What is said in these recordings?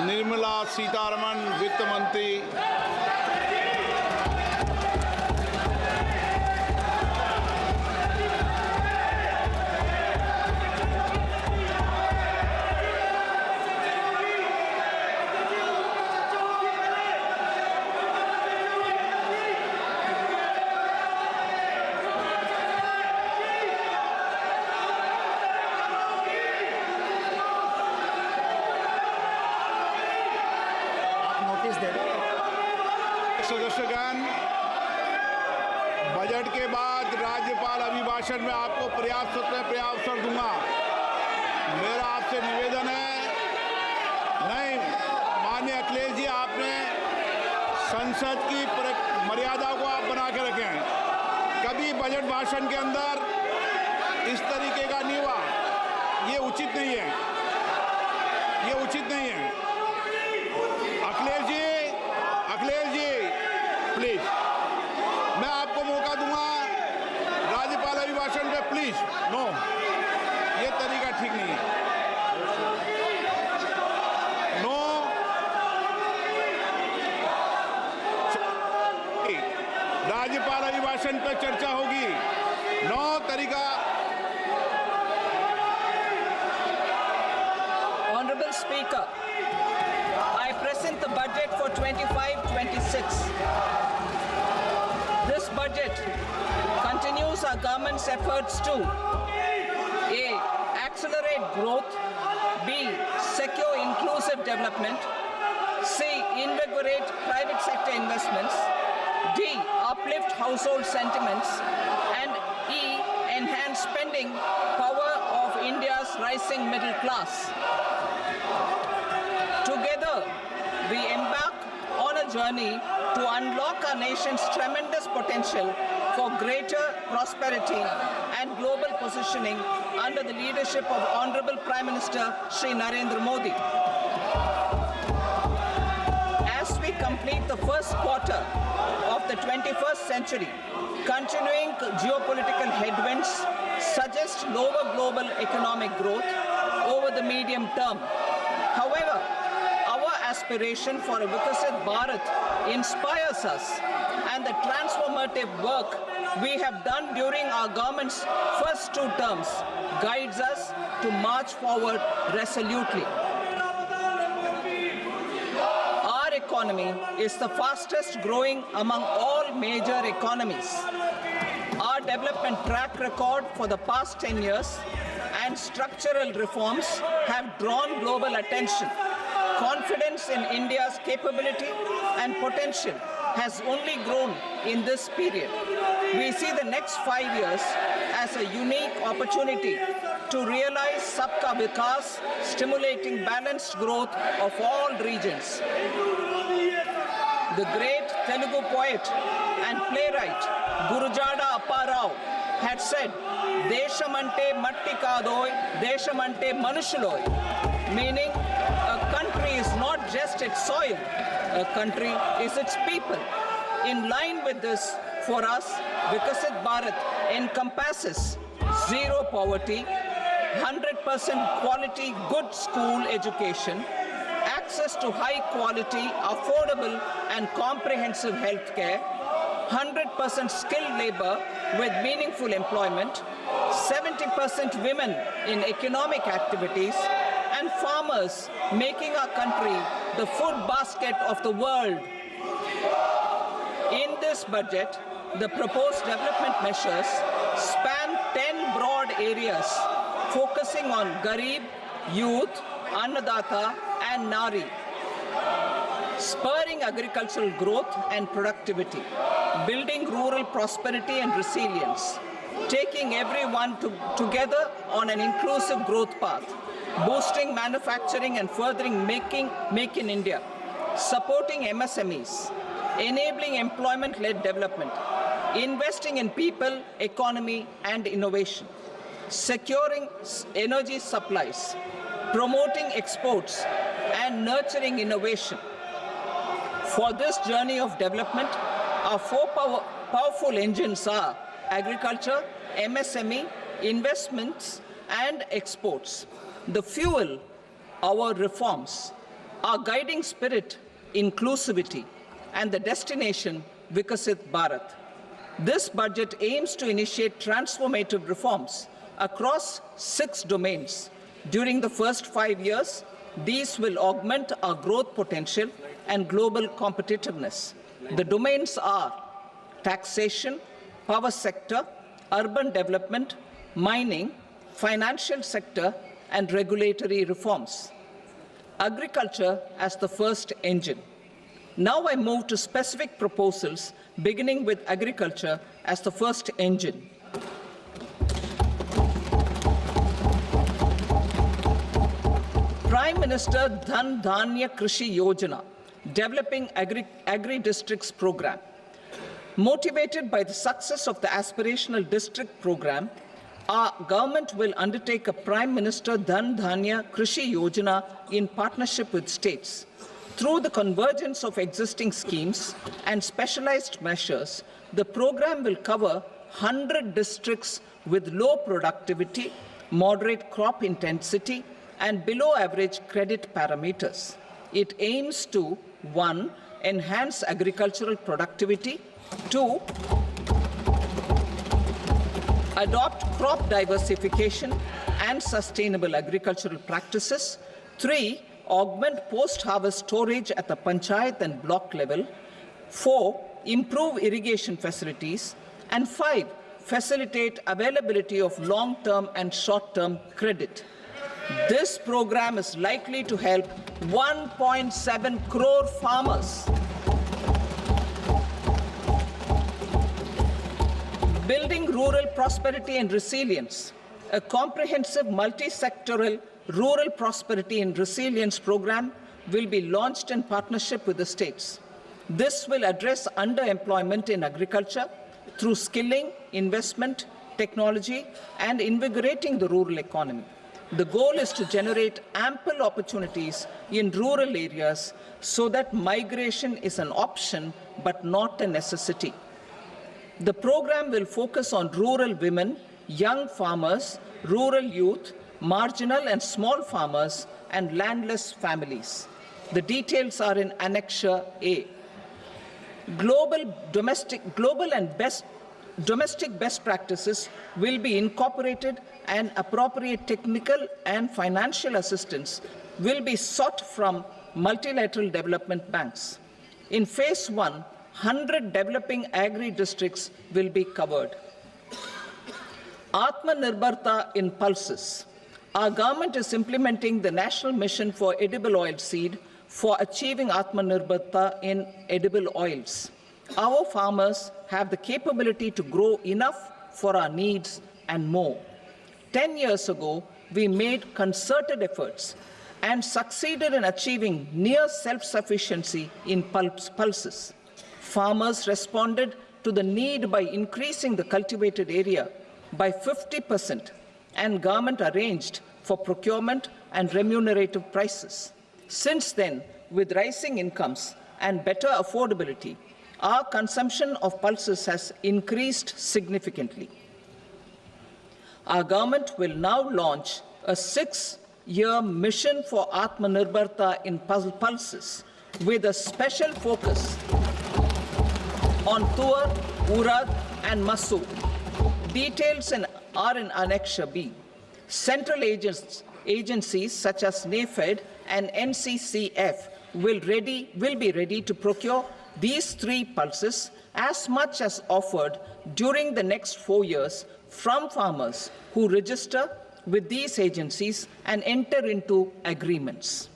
निर्मला सीतारमण वित्त मंत्री, सदस्यगण, बजट के बाद राज्यपाल अभिभाषण में आपको पर्याप्त अवसर दूंगा। मेरा आपसे निवेदन है, नहीं माननीय अखिलेश जी, आपने संसद की मर्यादा को आप बना के रखे हैं। कभी बजट भाषण के अंदर इस तरीके का नहीं हुआ, ये उचित नहीं है, ये उचित नहीं है। अखिलेश जी प्लीज, मैं आपको मौका दूंगा राज्यपाल अभिभाषण पे, प्लीज। नो, ये तरीका ठीक नहीं है। नो, राज्यपाल अभिभाषण पे चर्चा होगी। नो तरीका। Honorable Speaker, I present the budget for 25-26. This budget continues our government's efforts to A. Accelerate growth, B. Secure inclusive development, C. Invigorate private sector investments, D. Uplift household sentiments, and E. Enhance spending power of India's rising middle class. Together, we embark on a journey to unlock our nation's tremendous potential for greater prosperity and global positioning under the leadership of Honorable Prime Minister Shri Narendra Modi. As we complete the first quarter of the 21st century, continuing geopolitical headwinds suggest lower global economic growth over the medium term. However, our aspiration for a Vikasit Bharat inspires us, and the transformative work we have done during our government's first 2 terms guides us to march forward resolutely. Our economy is the fastest growing among all major economies. Our development track record for the past 10 years and structural reforms have drawn global attention. Confidence in India's capability and potential has only grown in this period. We see the next 5 years as a unique opportunity to realize Sabka Vikas, stimulating balanced growth of all regions. The great Telugu poet and playwright Gurujada Apparao had said, "Deshamante matti kadoy, deshamante manushuloy," meaning a country is not just its soil, a country is its people. In line with this, for us, Vikasit Bharat encompasses zero poverty, 100% quality good school education, access to high quality, affordable and comprehensive health care, 100% skilled labor with meaningful employment, 70% women in economic activities, and farmers making our country the food basket of the world. In this budget, the proposed development measures span 10 broad areas, focusing on Garib, youth, Annadata, and Nari, spurring agricultural growth and productivity, building rural prosperity and resilience, taking everyone together on an inclusive growth path, boosting manufacturing and furthering Make in India, supporting MSMEs, enabling employment-led development, investing in people, economy, and innovation, securing energy supplies, promoting exports, and nurturing innovation. For this journey of development, our 4 powerful engines are agriculture, MSME, investments, and exports. The fuel, our reforms. Our guiding spirit, inclusivity, and the destination, Vikasit Bharat. This budget aims to initiate transformative reforms across 6 domains. During the first 5 years, these will augment our growth potential and global competitiveness. The domains are taxation, power sector, urban development, mining, financial sector, and regulatory reforms. Agriculture as the first engine. Now I move to specific proposals, beginning with agriculture as the first engine. Prime Minister Dhan Dhanya Krishi Yojana, developing agri-districts program. Motivated by the success of the aspirational district program, our government will undertake a Prime Minister Dhan Dhanya Krishi Yojana in partnership with states. Through the convergence of existing schemes and specialized measures, the program will cover 100 districts with low productivity, moderate crop intensity, and below average credit parameters. It aims to 1. Enhance agricultural productivity, 2. Adopt crop diversification and sustainable agricultural practices, 3. Augment post-harvest storage at the panchayat and block level, 4. Improve irrigation facilities, and 5. Facilitate availability of long-term and short-term credit. This program is likely to help 1.7 crore farmers. Building rural prosperity and resilience. A comprehensive multi-sectoral rural prosperity and resilience program will be launched in partnership with the states. This will address underemployment in agriculture through skilling, investment, technology, and invigorating the rural economy. The goal is to generate ample opportunities in rural areas so that migration is an option but not a necessity. The program will focus on rural women, young farmers, rural youth, marginal and small farmers, and landless families. The details are in Annexure A. Domestic best practices will be incorporated, and appropriate technical and financial assistance will be sought from multilateral development banks. In Phase 1, 100 developing agri-districts will be covered. Atmanirbharta in pulses. Our government is implementing the National Mission for Edible Oilseed for achieving Atmanirbharta in edible oils. Our farmers have the capability to grow enough for our needs and more. 10 years ago, we made concerted efforts and succeeded in achieving near self-sufficiency in pulses. Farmers responded to the need by increasing the cultivated area by 50%, and government arranged for procurement and remunerative prices. Since then, with rising incomes and better affordability, our consumption of pulses has increased significantly. Our government will now launch a 6-year mission for Atmanirbharta in pulses with a special focus on Tuar, Urad, and Masoor. Details are in Annexure B. Central agencies such as NAFED and NCCF will be ready to procure these 3 pulses as much as offered during the next 4 years from farmers who register with these agencies and enter into agreements.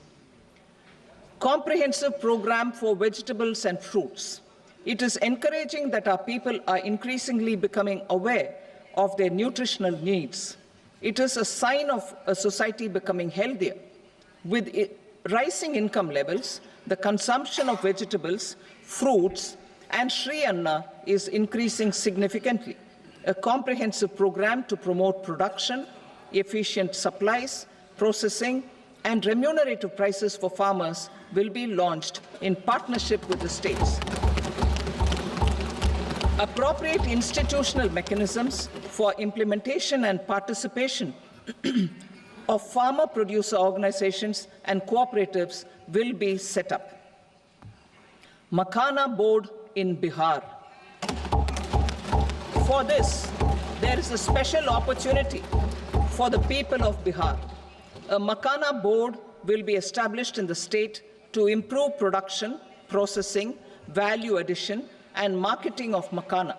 Comprehensive program for vegetables and fruits. It is encouraging that our people are increasingly becoming aware of their nutritional needs. It is a sign of a society becoming healthier. With rising income levels, the consumption of vegetables, fruits, and Shri Anna is increasing significantly. A comprehensive program to promote production, efficient supplies, processing, and remunerative prices for farmers will be launched in partnership with the states. Appropriate institutional mechanisms for implementation and participation of farmer producer organizations and cooperatives will be set up. Makhana board in Bihar. For this, there is a special opportunity for the people of Bihar. A Makhana board will be established in the state to improve production, processing, value addition, and marketing of Makhana.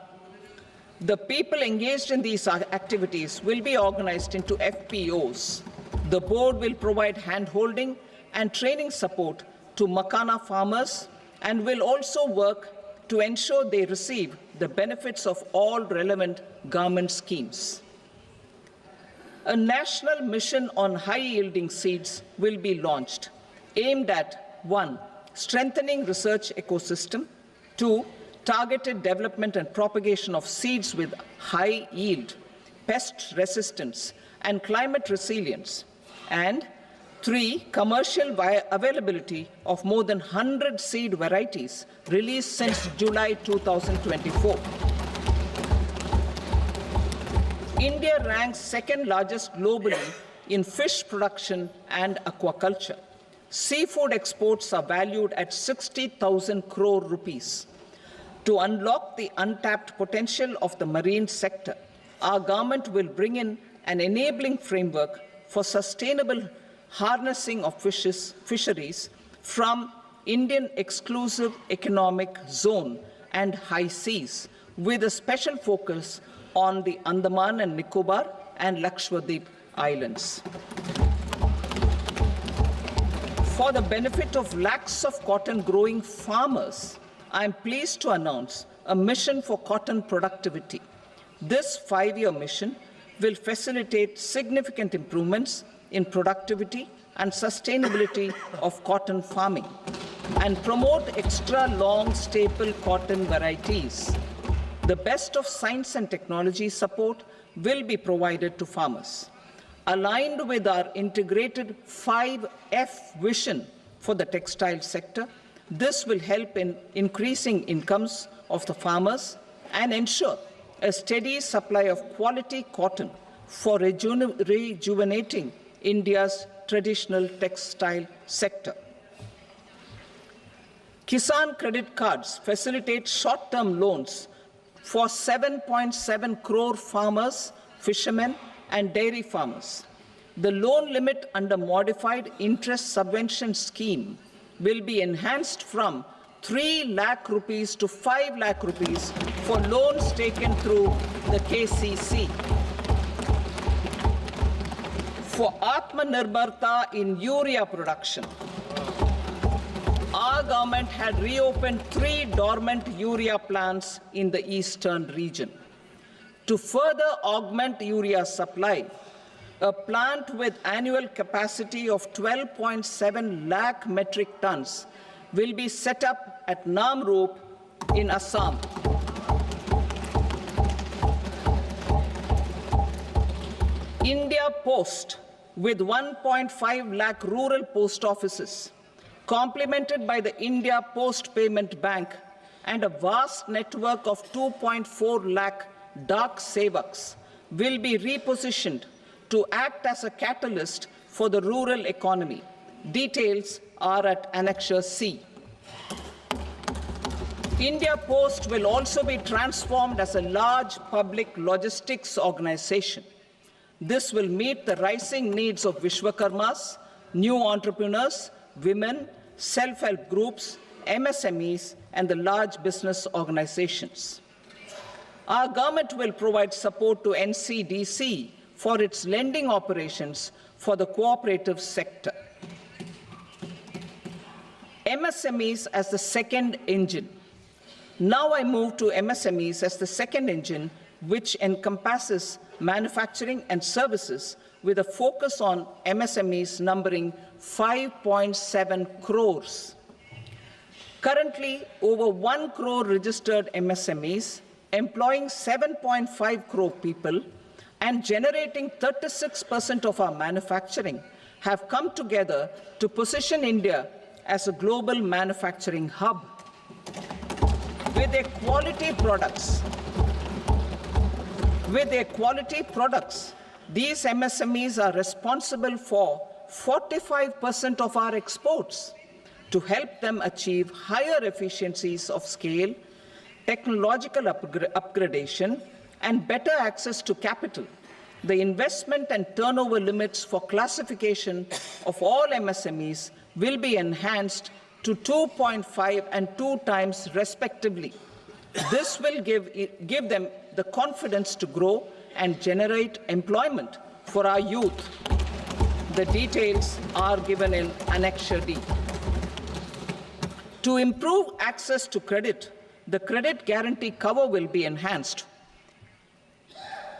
The people engaged in these activities will be organized into FPOs. The board will provide hand-holding and training support to Makhana farmers and will also work to ensure they receive the benefits of all relevant government schemes. A national mission on high-yielding seeds will be launched, aimed at 1. Strengthening research ecosystem, 2. Targeted development and propagation of seeds with high yield, pest resistance, and climate resilience, and 3. Commercial availability of more than 100 seed varieties released since July 2024. India ranks second largest globally in fish production and aquaculture. Seafood exports are valued at 60,000 crore rupees. To unlock the untapped potential of the marine sector, our government will bring in an enabling framework for sustainable harnessing of fisheries from Indian exclusive economic zone and high seas, with a special focus on the Andaman and Nicobar and Lakshadweep Islands. For the benefit of lakhs of cotton growing farmers, I am pleased to announce a mission for cotton productivity. This 5-year mission will facilitate significant improvements in productivity and sustainability of cotton farming and promote extra long staple cotton varieties. The best of science and technology support will be provided to farmers. Aligned with our integrated 5F vision for the textile sector, this will help in increasing incomes of the farmers and ensure a steady supply of quality cotton for rejuvenating India's traditional textile sector. Kisan credit cards facilitate short-term loans for 7.7 crore farmers, fishermen, and dairy farmers. The loan limit under modified interest subvention scheme will be enhanced from 3 lakh rupees to 5 lakh rupees for loans taken through the KCC. For Atmanirbharta in urea production, our government had reopened 3 dormant urea plants in the eastern region. To further augment urea supply, a plant with annual capacity of 12.7 lakh metric tons will be set up at Namrup in Assam. India Post, with 1.5 lakh rural post offices, complemented by the India Post Payment Bank and a vast network of 2.4 lakh Dak Sevaks, will be repositioned to act as a catalyst for the rural economy. Details are at Annexure C. India Post will also be transformed as a large public logistics organization. This will meet the rising needs of Vishwakarmas, new entrepreneurs, women, self-help groups, MSMEs, and the large business organizations. Our government will provide support to NCDC for its lending operations for the cooperative sector. MSMEs as the second engine. Now I move to MSMEs as the second engine, which encompasses manufacturing and services with a focus on MSMEs numbering 5.7 crores. Currently, over 1 crore registered MSMEs, employing 7.5 crore people and generating 36% of our manufacturing, have come together to position India as a global manufacturing hub. With their quality products, These MSMEs are responsible for 45% of our exports. To help them achieve higher efficiencies of scale, technological upgradation, and better access to capital, the investment and turnover limits for classification of all MSMEs will be enhanced to 2.5 and 2 times respectively. This will give them the confidence to grow and generate employment for our youth. The details are given in Annexure D. To improve access to credit, the credit guarantee cover will be enhanced.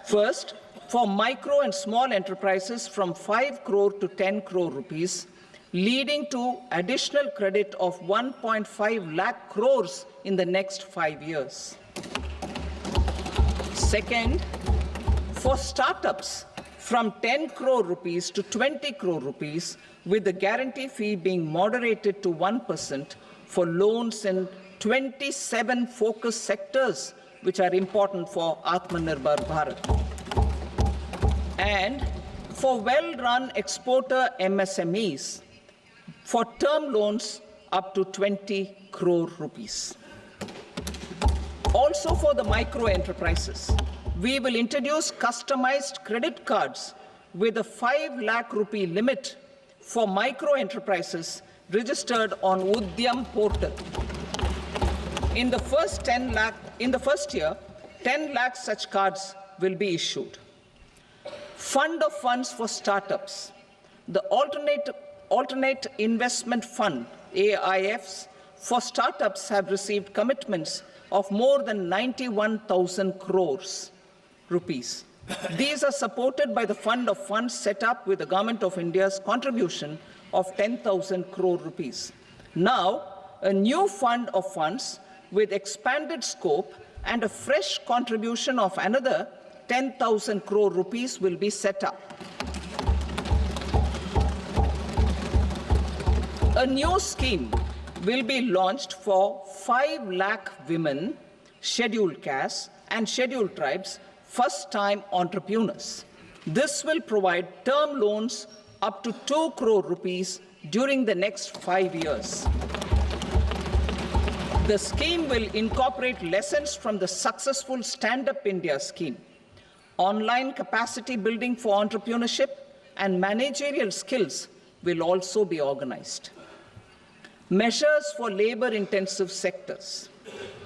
First, for micro and small enterprises from 5 crore to 10 crore rupees, leading to additional credit of 1.5 lakh crores in the next 5 years. Second, for startups from 10 crore rupees to 20 crore rupees, with the guarantee fee being moderated to 1% for loans in 27 focus sectors which are important for Atmanirbhar Bharat. And for well-run exporter MSMEs, for term loans up to 20 crore rupees. Also for the micro enterprises, we will introduce customized credit cards with a 5 lakh rupee limit for micro enterprises registered on Udyam portal. In the first year, 10 lakh such cards will be issued. Fund of funds for startups. The Alternate Investment Fund, AIFs, for startups have received commitments of more than 91,000 crores rupees. These are supported by the fund of funds set up with the Government of India's contribution of 10,000 crore rupees. Now, a new fund of funds with expanded scope and a fresh contribution of another 10,000 crore rupees will be set up. A new scheme will be launched for 5 lakh women, scheduled castes and scheduled tribes, first-time entrepreneurs. This will provide term loans up to 2 crore rupees during the next 5 years. The scheme will incorporate lessons from the successful Stand Up India scheme. Online capacity building for entrepreneurship and managerial skills will also be organized. Measures for labor-intensive sectors.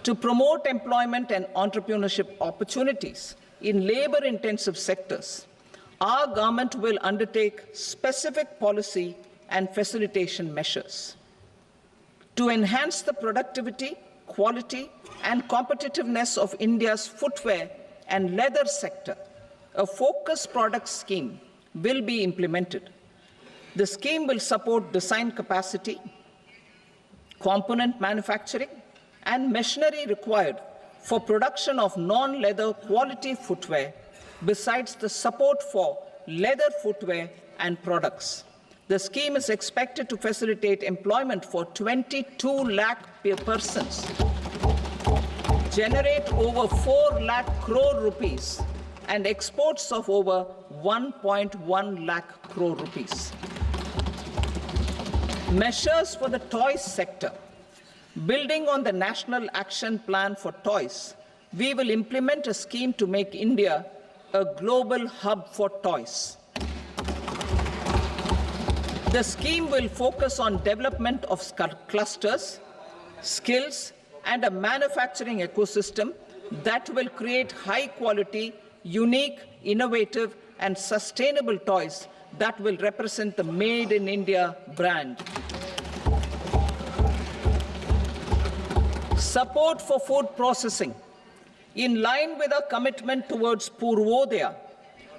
To promote employment and entrepreneurship opportunities in labor-intensive sectors, our government will undertake specific policy and facilitation measures. To enhance the productivity, quality, and competitiveness of India's footwear and leather sector, a focused product scheme will be implemented. The scheme will support design capacity, component manufacturing, and machinery required for production of non-leather quality footwear, besides the support for leather footwear and products. The scheme is expected to facilitate employment for 22 lakh persons, generate over 4 lakh crore rupees, and exports of over 1.1 lakh crore rupees. Measures for the toys sector. Building on the National Action Plan for Toys, we will implement a scheme to make India a global hub for toys. The scheme will focus on development of clusters, skills, and a manufacturing ecosystem that will create high-quality, unique, innovative, and sustainable toys that will represent the Made in India brand. Support for food processing. In line with our commitment towards Purvodaya,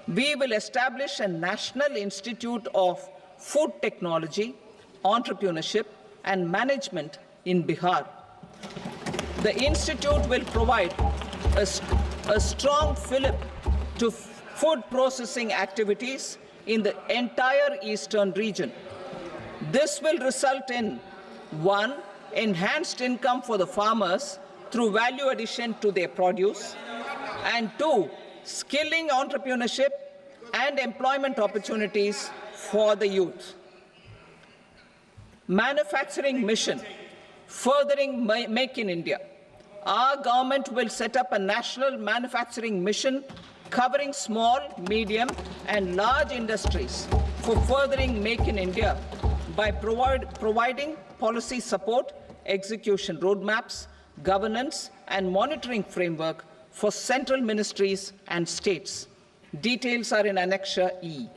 we will establish a National Institute of Food Technology, Entrepreneurship, and Management in Bihar. The institute will provide a strong fillip to food processing activities in the entire eastern region. This will result in 1. Enhanced income for the farmers through value addition to their produce, and 2. Skilling entrepreneurship and employment opportunities for the youth. Manufacturing mission, furthering Make in India. Our government will set up a national manufacturing mission covering small, medium and large industries for furthering Make in India by providing policy support, execution roadmaps, governance and monitoring framework for central ministries and states. Details are in Annexure E.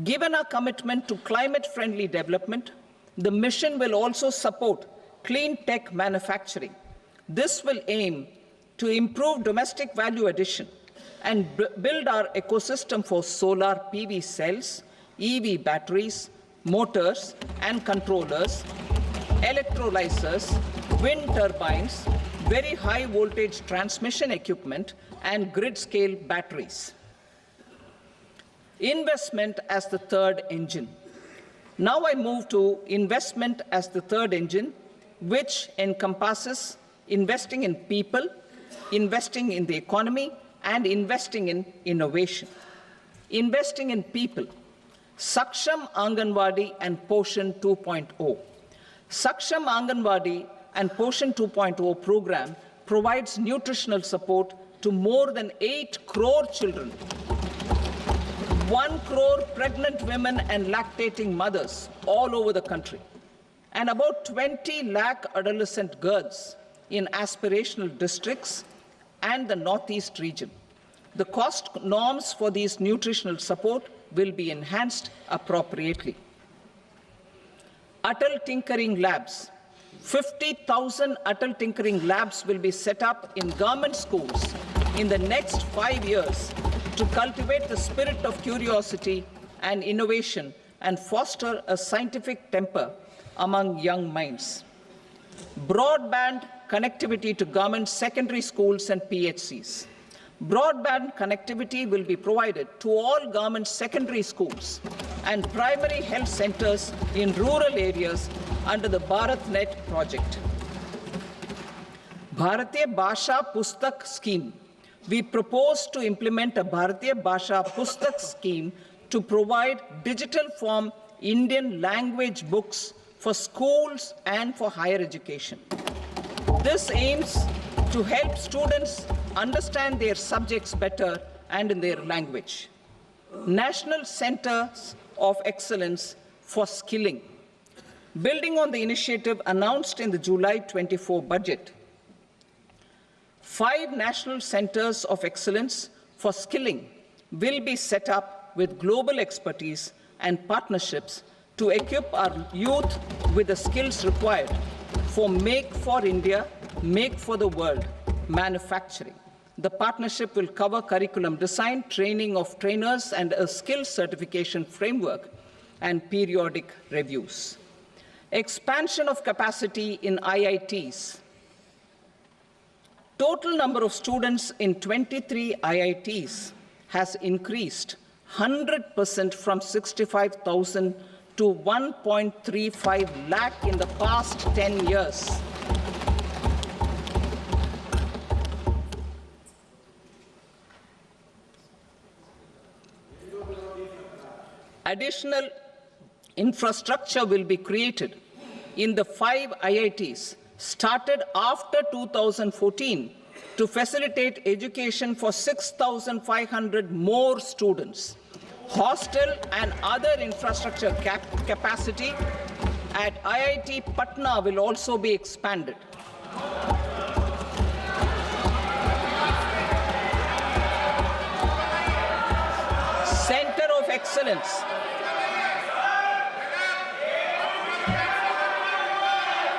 Given our commitment to climate-friendly development, the mission will also support clean tech manufacturing. This will aim to improve domestic value addition and build our ecosystem for solar PV cells, EV batteries, motors and controllers, electrolyzers, wind turbines, very high voltage transmission equipment and grid-scale batteries. Investment as the third engine. Now I move to investment as the third engine, which encompasses investing in people, investing in the economy, and investing in innovation. Investing in people. Saksham Anganwadi and Poshan 2.0. Saksham Anganwadi and Poshan 2.0 program provides nutritional support to more than 8 crore children, 1 crore pregnant women and lactating mothers all over the country, and about 20 lakh adolescent girls in aspirational districts and the Northeast region. The cost norms for these nutritional support will be enhanced appropriately. Atal Tinkering Labs. 50,000 Atal Tinkering Labs will be set up in government schools in the next 5 years to cultivate the spirit of curiosity and innovation and foster a scientific temper among young minds. Broadband connectivity to government secondary schools and PHCs. Broadband connectivity will be provided to all government secondary schools and primary health centers in rural areas under the BharatNet project. Bharatiya Bhasha Pustak Scheme. We propose to implement a Bharatiya Bhasha Pustak scheme to provide digital form Indian language books for schools and for higher education. This aims to help students understand their subjects better and in their language. National Centers of Excellence for Skilling. Building on the initiative announced in the July 24 budget, 5 national centers of excellence for skilling will be set up with global expertise and partnerships to equip our youth with the skills required for Make for India, Make for the World manufacturing. The partnership will cover curriculum design, training of trainers, and a skills certification framework and periodic reviews. Expansion of capacity in IITs. Total number of students in 23 IITs has increased 100% from 65,000 to 1.35 lakh in the past 10 years. Additional infrastructure will be created in the 5 IITs started after 2014 to facilitate education for 6,500 more students. Hostel and other infrastructure capacity at IIT Patna will also be expanded. Center of Excellence.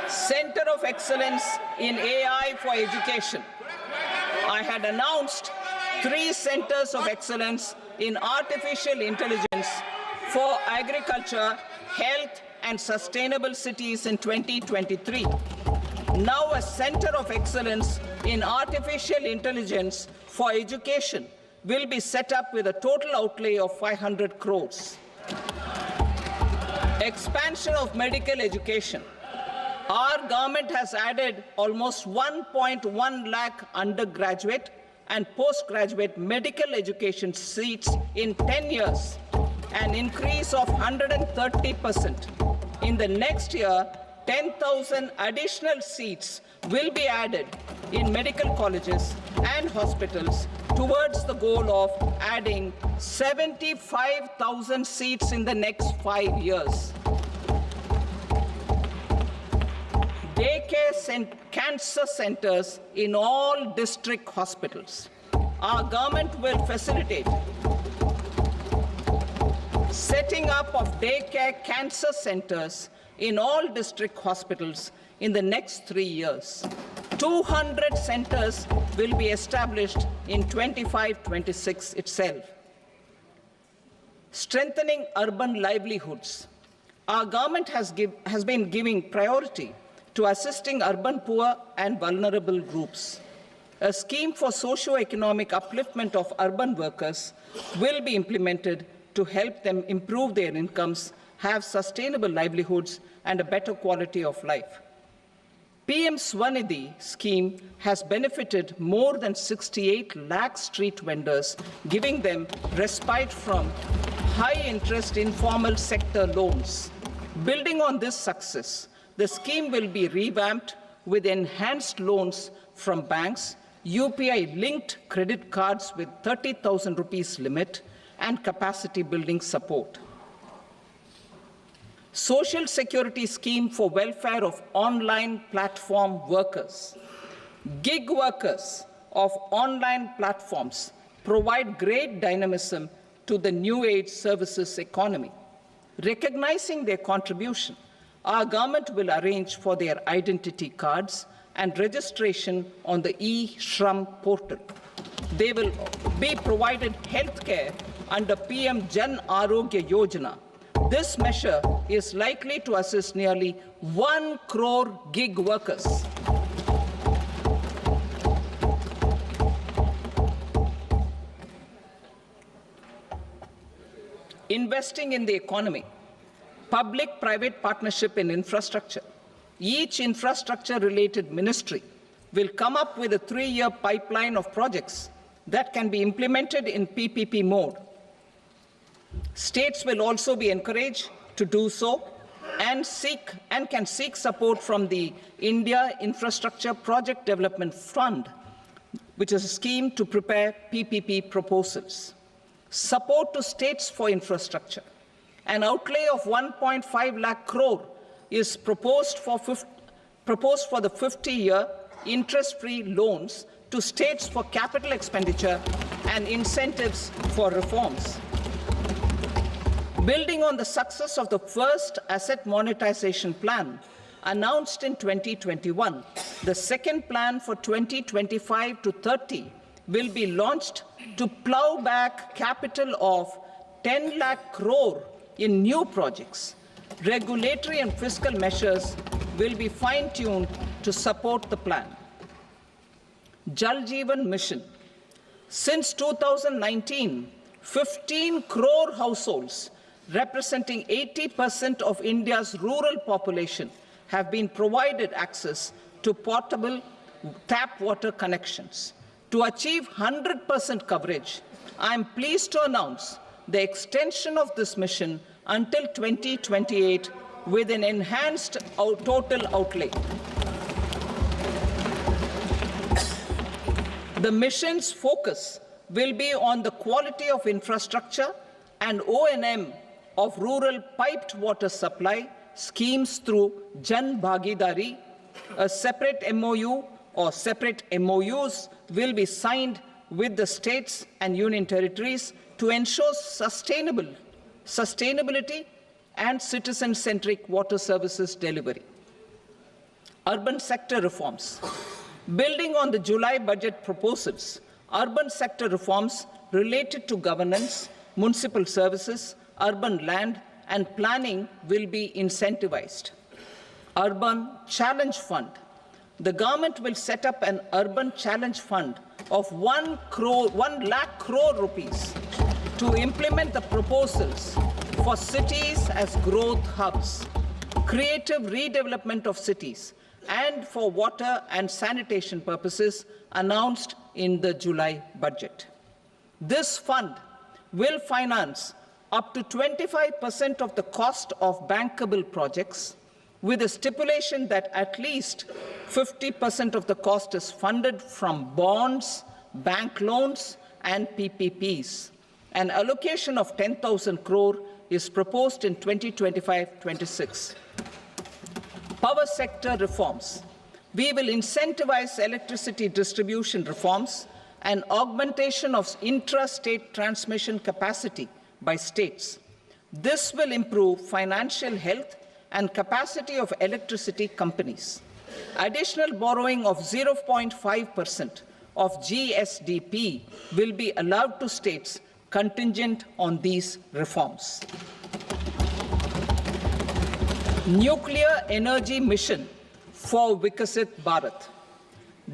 Center of Excellence in AI for Education. I had announced 3 centers of excellence in artificial intelligence for agriculture, health, and sustainable cities in 2023. Now a center of excellence in artificial intelligence for education will be set up with a total outlay of 500 crores. Expansion of medical education. Our government has added almost 1.1 lakh undergraduate and postgraduate medical education seats in 10 years, an increase of 130%. In the next year, 10,000 additional seats will be added in medical colleges and hospitals towards the goal of adding 75,000 seats in the next 5 years. Daycare cancer centers in all district hospitals. Our government will facilitate setting up of daycare cancer centers in all district hospitals in the next 3 years. 200 centers will be established in 25-26 itself. Strengthening urban livelihoods. Our government has been giving priority to assisting urban poor and vulnerable groups. A scheme for socio-economic upliftment of urban workers will be implemented to help them improve their incomes, have sustainable livelihoods, and a better quality of life. PM Swanidhi scheme has benefited more than 68 lakh street vendors, giving them respite from high-interest informal sector loans. Building on this success, the scheme will be revamped with enhanced loans from banks, UPI-linked credit cards with 30,000 rupees limit, and capacity building support. Social Security scheme for welfare of online platform workers. Gig workers of online platforms provide great dynamism to the new age services economy. Recognizing their contribution, our government will arrange for their identity cards and registration on the e-Shram portal. They will be provided health care under PM Jan Arogya Yojana. This measure is likely to assist nearly 1 crore gig workers. Investing in the economy. Public-private partnership in infrastructure. Each infrastructure-related ministry will come up with a 3-year pipeline of projects that can be implemented in PPP mode. States will also be encouraged to do so and can seek support from the India Infrastructure Project Development Fund, which is a scheme to prepare PPP proposals. Support to states for infrastructure. An outlay of 1.5 lakh crore is proposed for the 50-year interest-free loans to states for capital expenditure and incentives for reforms. Building on the success of the first asset monetization plan announced in 2021, the second plan for 2025 to 30 will be launched to plow back capital of 10 lakh crore in new projects. Regulatory and fiscal measures will be fine-tuned to support the plan. Jal Jeevan Mission. Since 2019, 15 crore households, representing 80% of India's rural population, have been provided access to portable tap water connections. To achieve 100% coverage, I am pleased to announce the extension of this mission until 2028 with an enhanced total outlay. The mission's focus will be on the quality of infrastructure and O&M of rural piped water supply schemes through Jan Bhagidari. A separate MOU or separate MOUs will be signed with the states and union territories to ensure sustainability and citizen-centric water services delivery. Urban sector reforms. Building on the July budget proposals, urban sector reforms related to governance, municipal services, urban land and planning will be incentivized. Urban Challenge Fund. The government will set up an Urban Challenge Fund of 1 lakh crore rupees to implement the proposals for cities as growth hubs, creative redevelopment of cities, and for water and sanitation purposes announced in the July budget. This fund will finance up to 25% of the cost of bankable projects, with a stipulation that at least 50% of the cost is funded from bonds, bank loans, and PPPs. An allocation of 10,000 crore is proposed in 2025-26. Power sector reforms. We will incentivize electricity distribution reforms and augmentation of intra-state transmission capacity by states. This will improve financial health and capacity of electricity companies. Additional borrowing of 0.5% of GSDP will be allowed to states contingent on these reforms. Nuclear energy mission for Vikasit Bharat.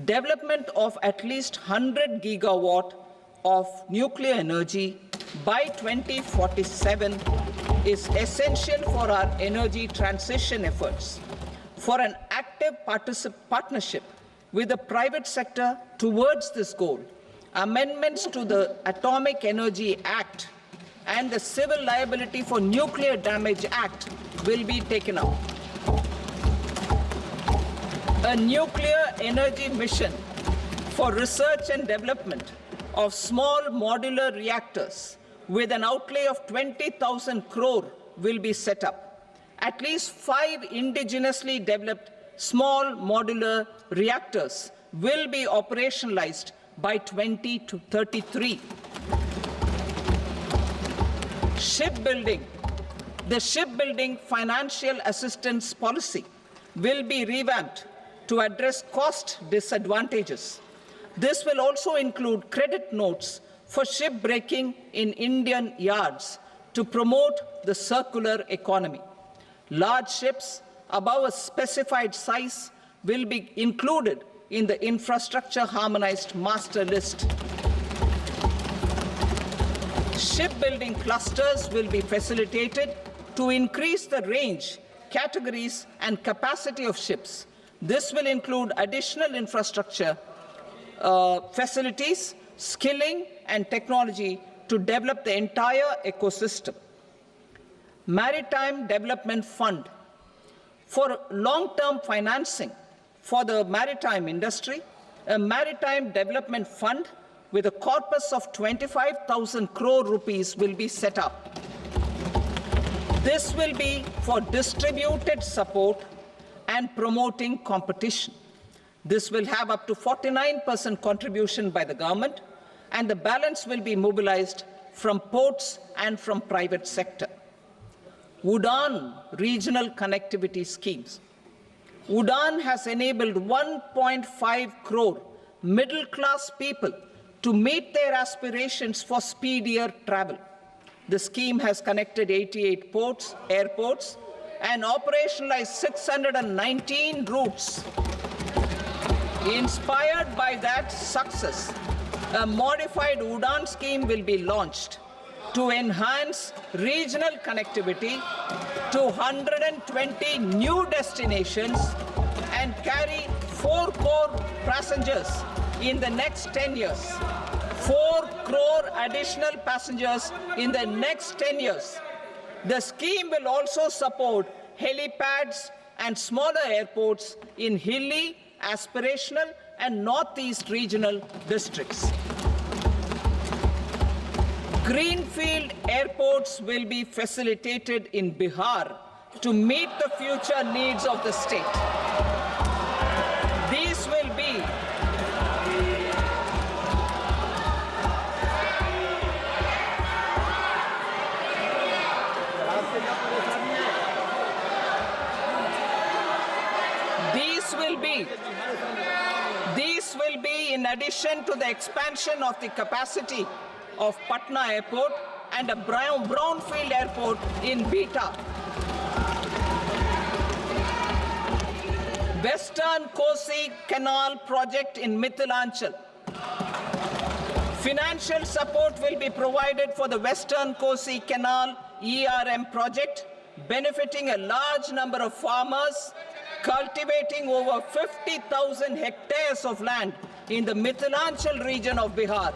Development of at least 100 gigawatt of nuclear energy by 2047 is essential for our energy transition efforts. For an active partnership with the private sector towards this goal, amendments to the Atomic Energy Act and the Civil Liability for Nuclear Damage Act will be taken up. A nuclear energy mission for research and development of small modular reactors with an outlay of 20,000 crore will be set up. At least 5 indigenously developed small modular reactors will be operationalized by 2033. Shipbuilding. The shipbuilding financial assistance policy will be revamped to address cost disadvantages. This will also include credit notes for shipbreaking in Indian yards to promote the circular economy. Large ships above a specified size will be included in the infrastructure harmonized master list. Shipbuilding clusters will be facilitated to increase the range, categories, and capacity of ships. This will include additional infrastructure, facilities, skilling, and technology to develop the entire ecosystem. Maritime Development Fund. For long-term financing for the maritime industry, a Maritime Development Fund with a corpus of 25,000 crore rupees will be set up. This will be for distributed support and promoting competition. This will have up to 49% contribution by the government, and the balance will be mobilized from ports and from private sector. UDAN regional connectivity schemes. UDAN has enabled 1.5 crore middle-class people to meet their aspirations for speedier travel. The scheme has connected 88 airports, and operationalized 619 routes. Inspired by that success, a modified UDAN scheme will be launched to enhance regional connectivity to 120 new destinations and carry 4 crore passengers in the next 10 years. 4 crore additional passengers in the next 10 years. The scheme will also support helipads and smaller airports in hilly, aspirational, and northeast regional districts. Greenfield airports will be facilitated in Bihar to meet the future needs of the state. These will be in addition to the expansion of the capacity of Patna Airport and a brownfield airport in Beta. Western Kosi Canal project in Mithilanchal. Financial support will be provided for the Western Kosi Canal ERM project, benefiting a large number of farmers, cultivating over 50,000 hectares of land in the Mithilanchal region of Bihar.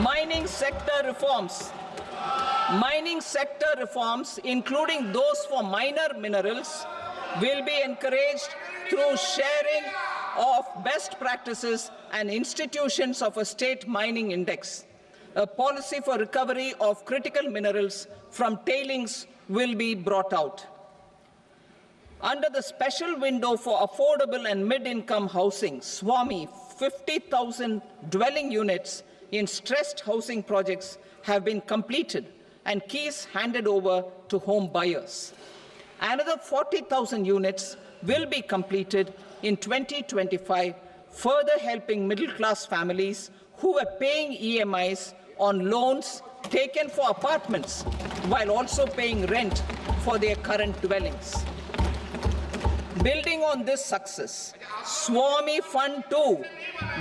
Mining sector reforms, including those for minor minerals, will be encouraged through sharing of best practices and institutions of a state mining index. A policy for recovery of critical minerals from tailings will be brought out. Under the special window for affordable and mid-income housing, SWAMI, 50,000 dwelling units in stressed housing projects have been completed and keys handed over to home buyers. Another 40,000 units will be completed in 2025, further helping middle-class families who are paying EMIs on loans taken for apartments while also paying rent for their current dwellings. Building on this success, SWAMI Fund 2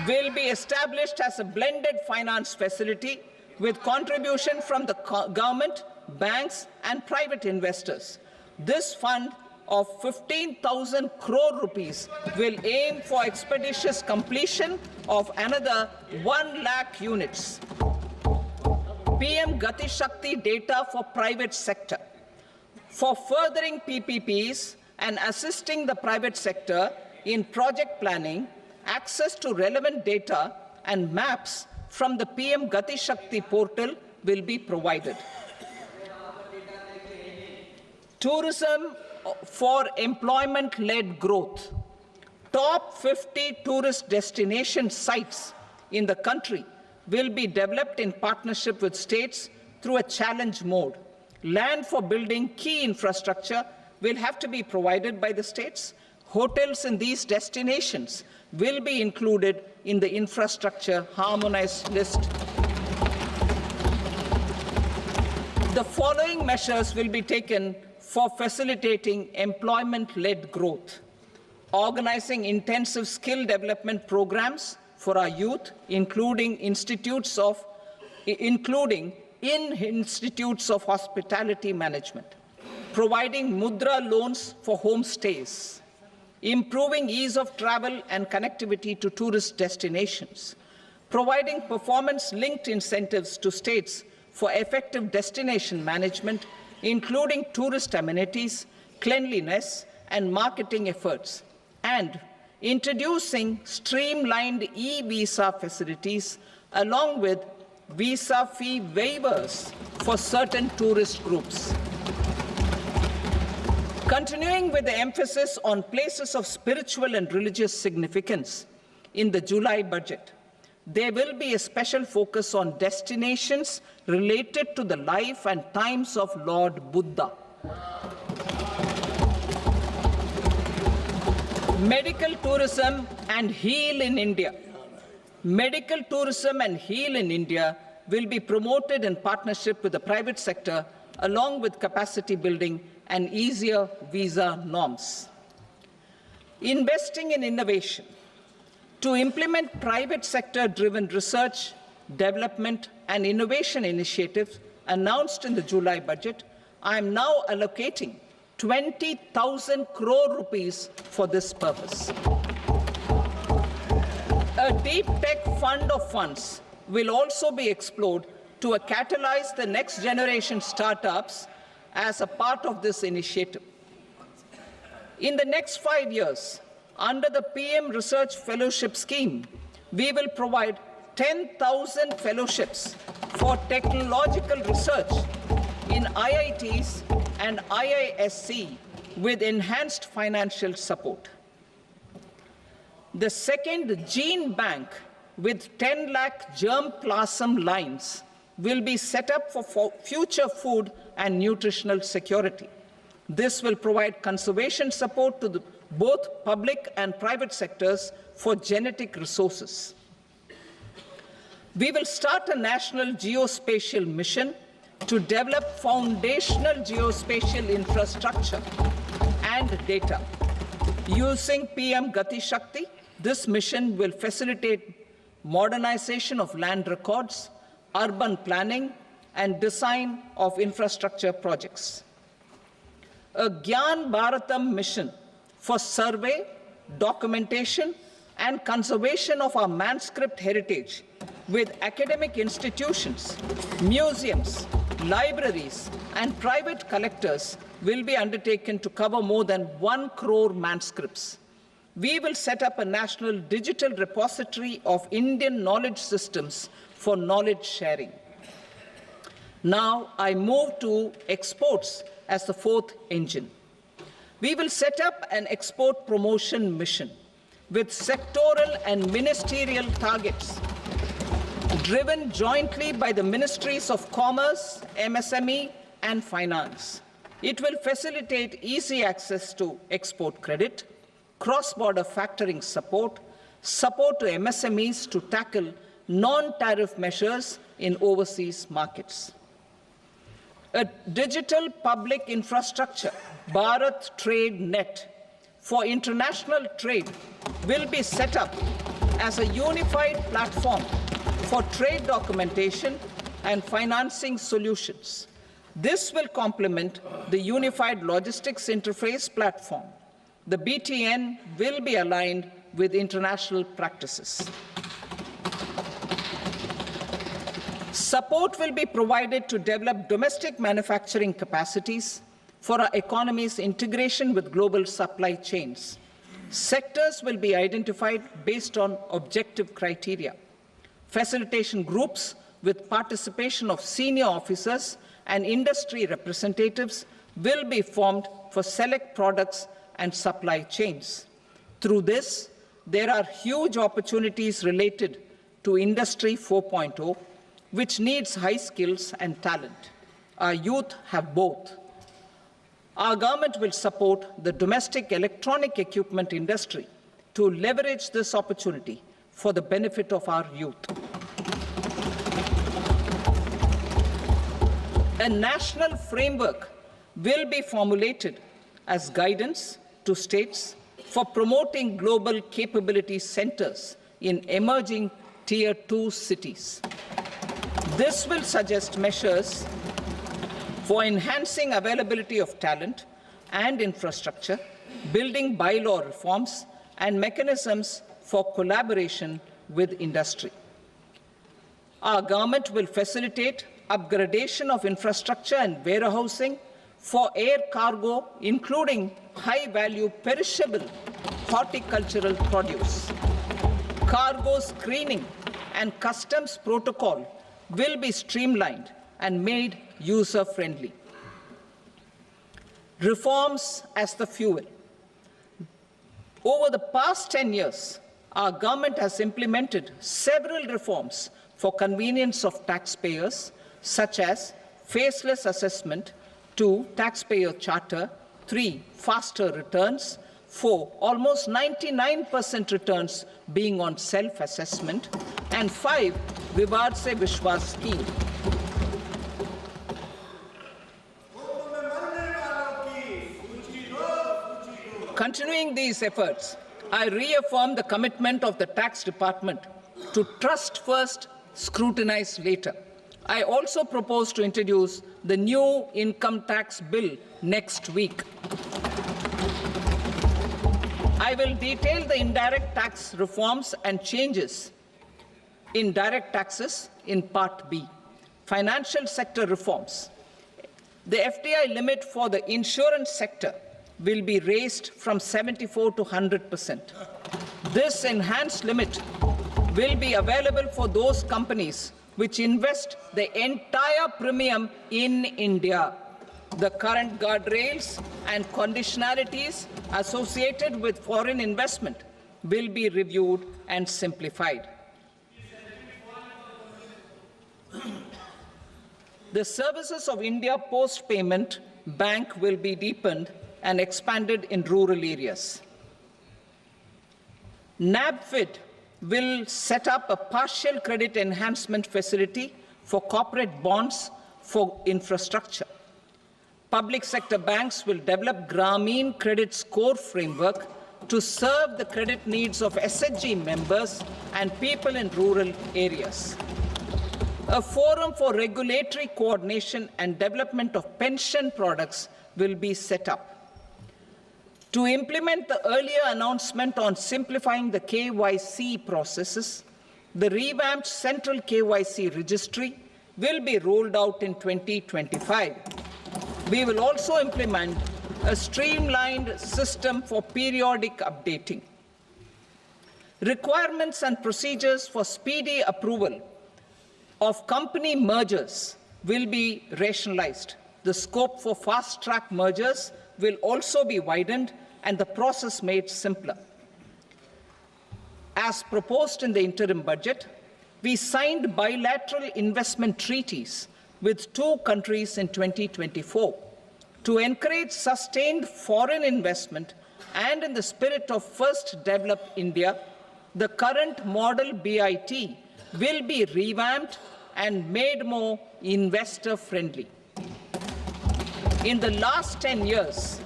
will be established as a blended finance facility with contribution from the government, banks, and private investors. This fund of 15,000 crore rupees will aim for expeditious completion of another 1 lakh units. PM Gati Shakti data for private sector. For furthering PPPs and assisting the private sector in project planning, access to relevant data and maps from the PM Gati Shakti portal will be provided. Tourism for employment-led growth. Top 50 tourist destination sites in the country will be developed in partnership with states through a challenge mode. Land for building key infrastructure will have to be provided by the states. Hotels in these destinations will be included in the infrastructure harmonized list. The following measures will be taken for facilitating employment-led growth: organizing intensive skill development programs for our youth, including in institutes of hospitality management, providing mudra loans for homestays, improving ease of travel and connectivity to tourist destinations, providing performance-linked incentives to states for effective destination management, including tourist amenities, cleanliness, and marketing efforts, and introducing streamlined e-visa facilities along with visa fee waivers for certain tourist groups. Continuing with the emphasis on places of spiritual and religious significance, in the July budget, there will be a special focus on destinations related to the life and times of Lord Buddha. Medical tourism and heal in India. Medical tourism and heal in India will be promoted in partnership with the private sector, along with capacity building and easier visa norms. Investing in innovation. To implement private sector-driven research, development, and innovation initiatives announced in the July budget, I am now allocating 20,000 crore rupees for this purpose. A deep tech fund of funds will also be explored to catalyze the next generation startups as a part of this initiative. In the next 5 years, under the PM Research Fellowship Scheme, we will provide 10,000 fellowships for technological research in IITs and IISc with enhanced financial support. The second gene bank with 10 lakh germplasm lines will be set up for future food and nutritional security. This will provide conservation support to both public and private sectors for genetic resources. We will start a national geospatial mission to develop foundational geospatial infrastructure and data. Using PM Gati Shakti, this mission will facilitate modernization of land records, urban planning, and design of infrastructure projects. a Gyan Bharatam mission for survey, documentation, and conservation of our manuscript heritage with academic institutions, museums, libraries, and private collectors will be undertaken to cover more than 1 crore manuscripts. We will set up a national digital repository of Indian knowledge systems for knowledge sharing. Now I move to exports as the fourth engine. We will set up an export promotion mission with sectoral and ministerial targets driven jointly by the Ministries of Commerce, MSME, and Finance. It will facilitate easy access to export credit, cross-border factoring support, support to MSMEs to tackle non-tariff measures in overseas markets. A digital public infrastructure, Bharat Trade Net, for international trade will be set up as a unified platform for trade documentation and financing solutions. This will complement the Unified Logistics Interface platform. The BTN will be aligned with international practices. Support will be provided to develop domestic manufacturing capacities for our economy's integration with global supply chains. Sectors will be identified based on objective criteria. Facilitation groups with participation of senior officers and industry representatives will be formed for select products and supply chains. Through this, there are huge opportunities related to Industry 4.0, which needs high skills and talent. Our youth have both. Our government will support the domestic electronic equipment industry to leverage this opportunity for the benefit of our youth. A national framework will be formulated as guidance to states for promoting global capability centers in emerging Tier 2 cities. This will suggest measures for enhancing availability of talent and infrastructure, building bylaw reforms, and mechanisms for collaboration with industry. Our government will facilitate upgradation of infrastructure and warehousing for air cargo, including high-value perishable horticultural produce. Cargo screening and customs protocol will be streamlined and made user-friendly. Reforms as the fuel. Over the past 10 years, our government has implemented several reforms for convenience of taxpayers, such as faceless assessment, 2, taxpayer charter, 3, faster returns, 4, almost 99% returns being on self-assessment, and 5, Vivad Se Vishwas scheme. Continuing these efforts, I reaffirm the commitment of the Tax Department to trust first, scrutinize later. I also propose to introduce the new income tax bill next week. I will detail the indirect tax reforms and changes in direct taxes in Part B. Financial sector reforms. The FDI limit for the insurance sector will be raised from 74 to 100%. This enhanced limit will be available for those companies which invest the entire premium in India. The current guardrails and conditionalities associated with foreign investment will be reviewed and simplified. The services of India Post Payment Bank will be deepened and expanded in rural areas. NABFID will set up a partial credit enhancement facility for corporate bonds for infrastructure. Public sector banks will develop Grameen Credit Score framework to serve the credit needs of SHG members and people in rural areas. A forum for regulatory coordination and development of pension products will be set up. To implement the earlier announcement on simplifying the KYC processes, the revamped Central KYC Registry will be rolled out in 2025. We will also implement a streamlined system for periodic updating. Requirements and procedures for speedy approval of company mergers will be rationalized. The scope for fast-track mergers will also be widened and the process made simpler. As proposed in the interim budget, we signed bilateral investment treaties with 2 countries in 2024 to encourage sustained foreign investment, and in the spirit of First Develop India, the current model BIT will be revamped and made more investor-friendly. In the last 10 years,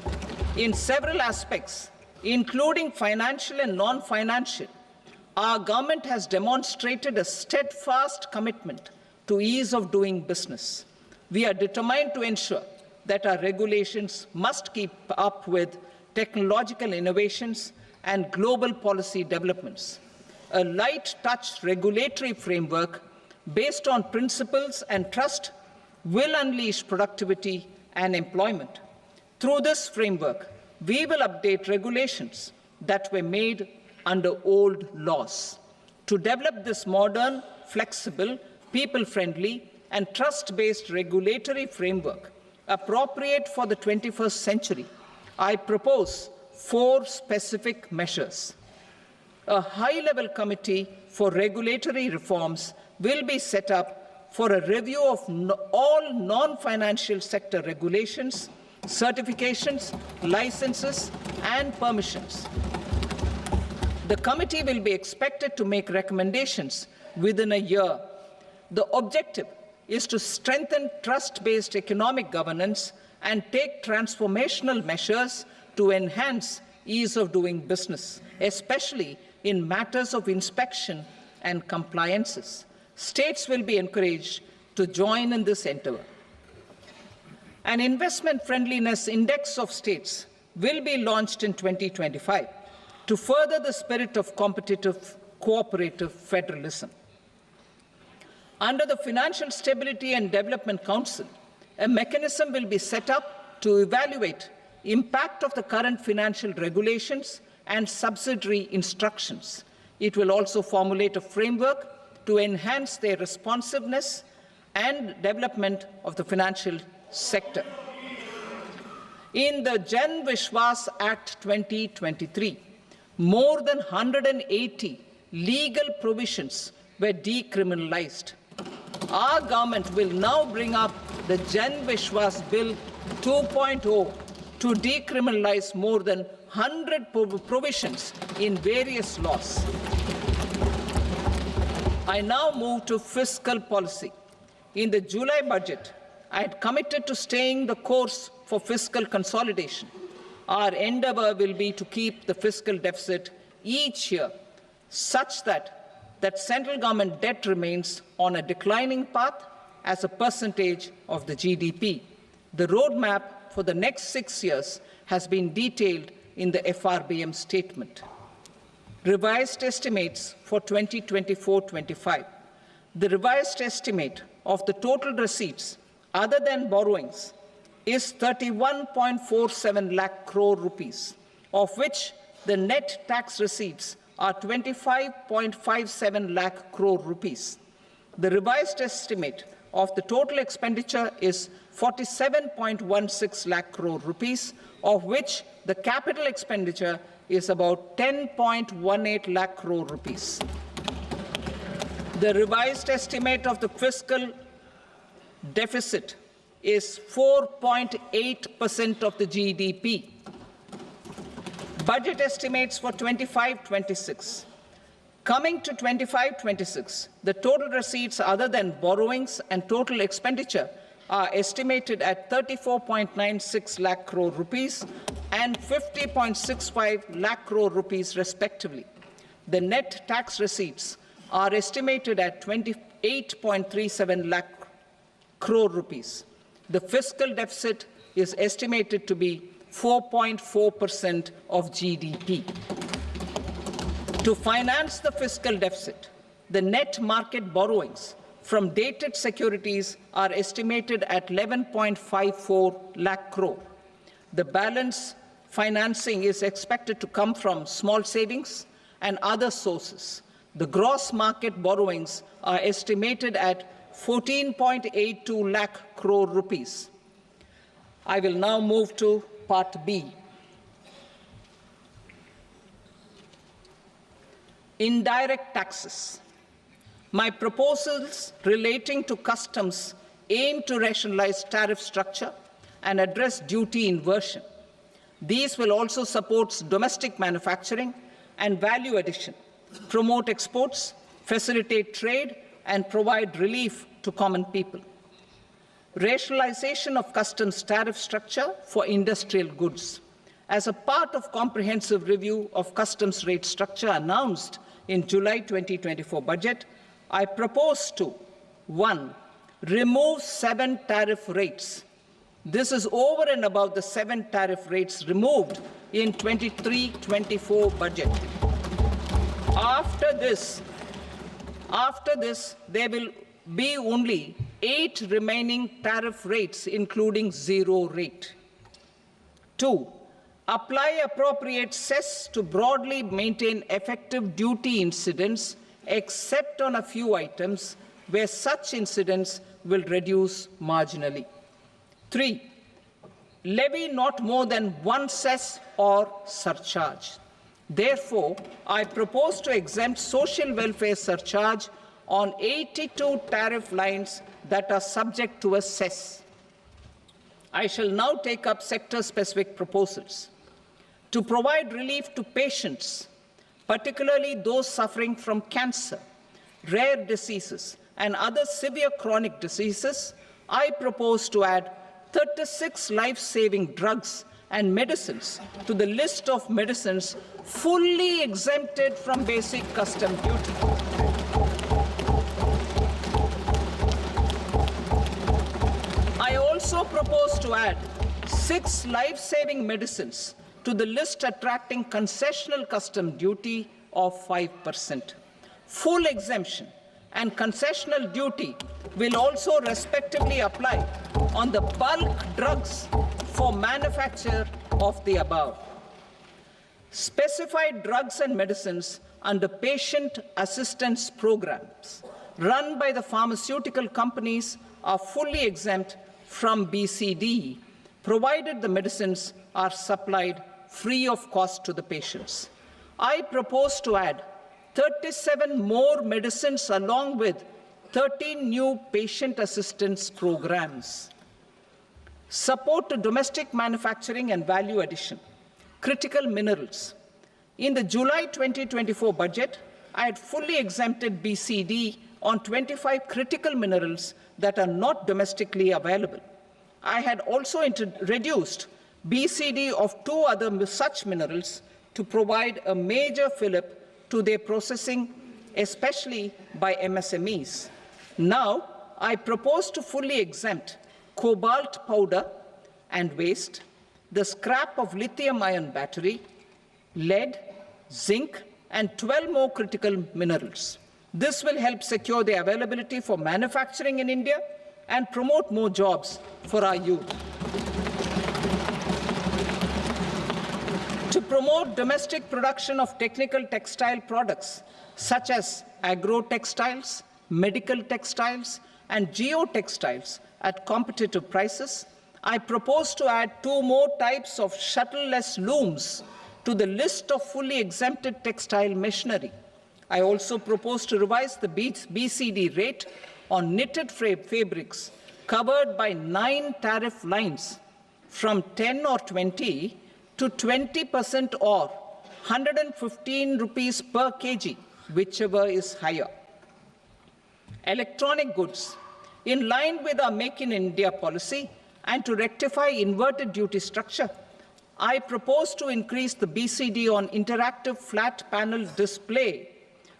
in several aspects, including financial and non-financial, our government has demonstrated a steadfast commitment to ease of doing business. We are determined to ensure that our regulations must keep up with technological innovations and global policy developments. A light-touch regulatory framework based on principles and trust will unleash productivity and employment. Through this framework, we will update regulations that were made under old laws. To develop this modern, flexible, people-friendly, and trust-based regulatory framework appropriate for the 21st century, I propose 4 specific measures. A high-level committee for regulatory reforms will be set up for a review of all non-financial sector regulations, certifications, licenses, and permissions. The committee will be expected to make recommendations within a year. The objective is to strengthen trust-based economic governance and take transformational measures to enhance ease of doing business, especially in matters of inspection and compliances. States will be encouraged to join in this endeavor. An investment friendliness index of states will be launched in 2025 to further the spirit of competitive, cooperative federalism. Under the Financial Stability and Development Council, a mechanism will be set up to evaluate impact of the current financial regulations and subsidiary instructions. It will also formulate a framework to enhance their responsiveness and development of the financial sector. In the Jan Vishwas Act 2023, more than 180 legal provisions were decriminalized. Our government will now bring up the Jan Vishwas Bill 2.0 to decriminalize more than 100 provisions in various laws. I now move to fiscal policy. In the July budget, I had committed to staying the course for fiscal consolidation. Our endeavor will be to keep the fiscal deficit each year such that central government debt remains on a declining path as a percentage of the GDP. The roadmap for the next 6 years has been detailed in the FRBM statement. Revised estimates for 2024-25. The revised estimate of the total receipts other than borrowings is 31.47 lakh crore rupees, of which the net tax receipts are 25.57 lakh crore rupees. The revised estimate of the total expenditure is 47.16 lakh crore rupees, of which the capital expenditure is about 10.18 lakh crore rupees. The revised estimate of the fiscal deficit is 4.8% of the GDP. Budget estimates for 25-26. Coming to 25-26, the total receipts other than borrowings and total expenditure are estimated at 34.96 lakh crore rupees and 50.65 lakh crore rupees respectively. The net tax receipts are estimated at 28.37 lakh crore rupees. The fiscal deficit is estimated to be 4.4% of GDP. To finance the fiscal deficit, the net market borrowings from dated securities are estimated at 11.54 lakh crore. The balance financing is expected to come from small savings and other sources. The gross market borrowings are estimated at 14.82 lakh crore rupees. I will now move to Part B. Indirect taxes. My proposals relating to customs aim to rationalize tariff structure and address duty inversion. These will also support domestic manufacturing and value addition, promote exports, facilitate trade, and provide relief to common people. Rationalization of customs tariff structure for industrial goods. As a part of comprehensive review of customs rate structure announced in July 2024 budget, I propose to 1. Remove 7 tariff rates. This is over and above the 7 tariff rates removed in 23-24 budget. After this, there will be only 8 remaining tariff rates, including 0 rate. 2. Apply appropriate cess to broadly maintain effective duty incidence, except on a few items where such incidence will reduce marginally. 3. Levy not more than 1 cess or surcharge. Therefore, I propose to exempt social welfare surcharge on 82 tariff lines that are subject to a cess. I shall now take up sector-specific proposals. To provide relief to patients, particularly those suffering from cancer, rare diseases, and other severe chronic diseases, I propose to add 36 life-saving drugs and medicines to the list of medicines fully exempted from basic custom duty. I also propose to add 6 life-saving medicines to the list attracting concessional custom duty of 5%. Full exemption and concessional duty will also respectively apply on the bulk drugs for manufacture of the above. Specified drugs and medicines under patient assistance programs run by the pharmaceutical companies are fully exempt from BCD, provided the medicines are supplied free of cost to the patients. I propose to add 37 more medicines along with 13 new patient assistance programs. Support to domestic manufacturing and value addition. Critical minerals. In the July 2024 budget, I had fully exempted BCD on 25 critical minerals that are not domestically available. I had also reduced BCD of 2 other such minerals to provide a major fillip to their processing, especially by MSMEs. Now, I propose to fully exempt cobalt powder and waste, the scrap of lithium-ion battery, lead, zinc, and 12 more critical minerals. This will help secure their availability for manufacturing in India and promote more jobs for our youth. To promote domestic production of technical textile products such as agro-textiles, medical textiles, and geotextiles at competitive prices, I propose to add 2 more types of shuttle-less looms to the list of fully exempted textile machinery. I also propose to revise the BCD rate on knitted fabrics covered by 9 tariff lines from 10 or 20 to 20% or 115 rupees per kg, whichever is higher. Electronic goods. In line with our Make in India policy and to rectify inverted duty structure, I propose to increase the BCD on interactive flat panel display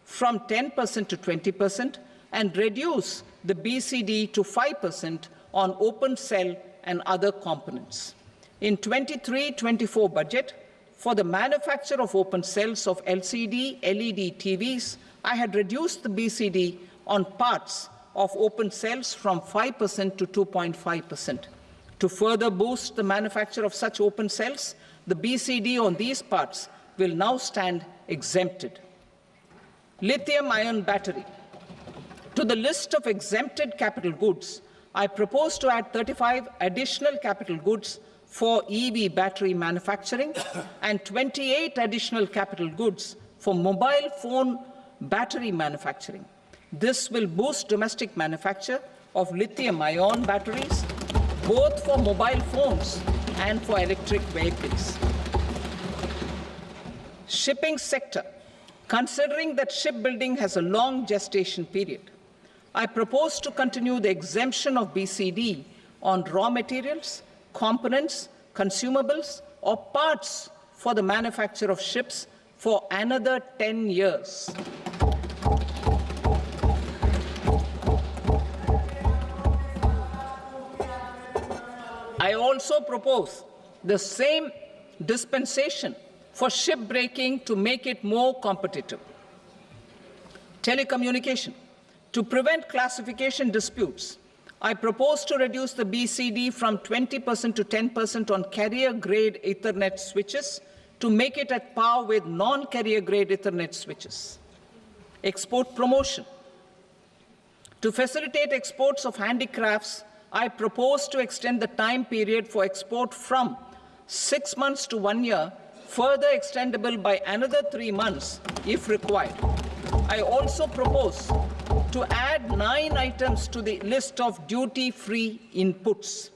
from 10% to 20% and reduce the BCD to 5% on open cell and other components. In 23-24 budget, for the manufacture of open cells of LCD, LED TVs, I had reduced the BCD on parts of open cells from 5% to 2.5%. To further boost the manufacture of such open cells, the BCD on these parts will now stand exempted. Lithium-ion battery. To the list of exempted capital goods, I propose to add 35 additional capital goods for EV battery manufacturing and 28 additional capital goods for mobile phone battery manufacturing. This will boost domestic manufacture of lithium-ion batteries, both for mobile phones and for electric vehicles. Shipping sector. Considering that shipbuilding has a long gestation period, I propose to continue the exemption of BCD on raw materials, components, consumables, or parts for the manufacture of ships for another 10 years. I also propose the same dispensation for shipbreaking to make it more competitive. Telecommunication. To prevent classification disputes, I propose to reduce the BCD from 20% to 10% on carrier-grade Ethernet switches to make it at par with non-carrier-grade Ethernet switches. Export promotion. To facilitate exports of handicrafts, I propose to extend the time period for export from 6 months to 1 year, further extendable by another 3 months if required. I also propose to add 9 items to the list of duty-free inputs.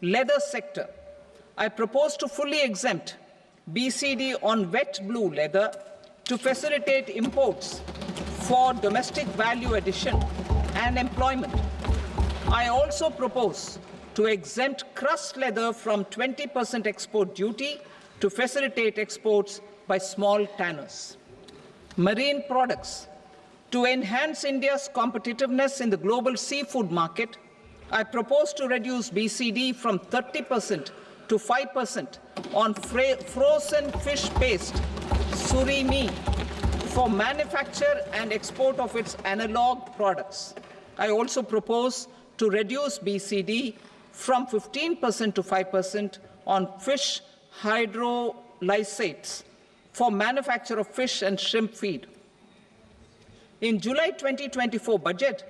Leather sector. I propose to fully exempt BCD on wet blue leather to facilitate imports for domestic value addition and employment. I also propose to exempt crust leather from 20% export duty to facilitate exports by small tanners. Marine products. To enhance India's competitiveness in the global seafood market, I propose to reduce BCD from 30% to 5% on frozen fish paste, surimi, for manufacture and export of its analog products. I also propose to reduce BCD from 15% to 5% on fish hydrolysates for manufacture of fish and shrimp feed. In July 2024 budget,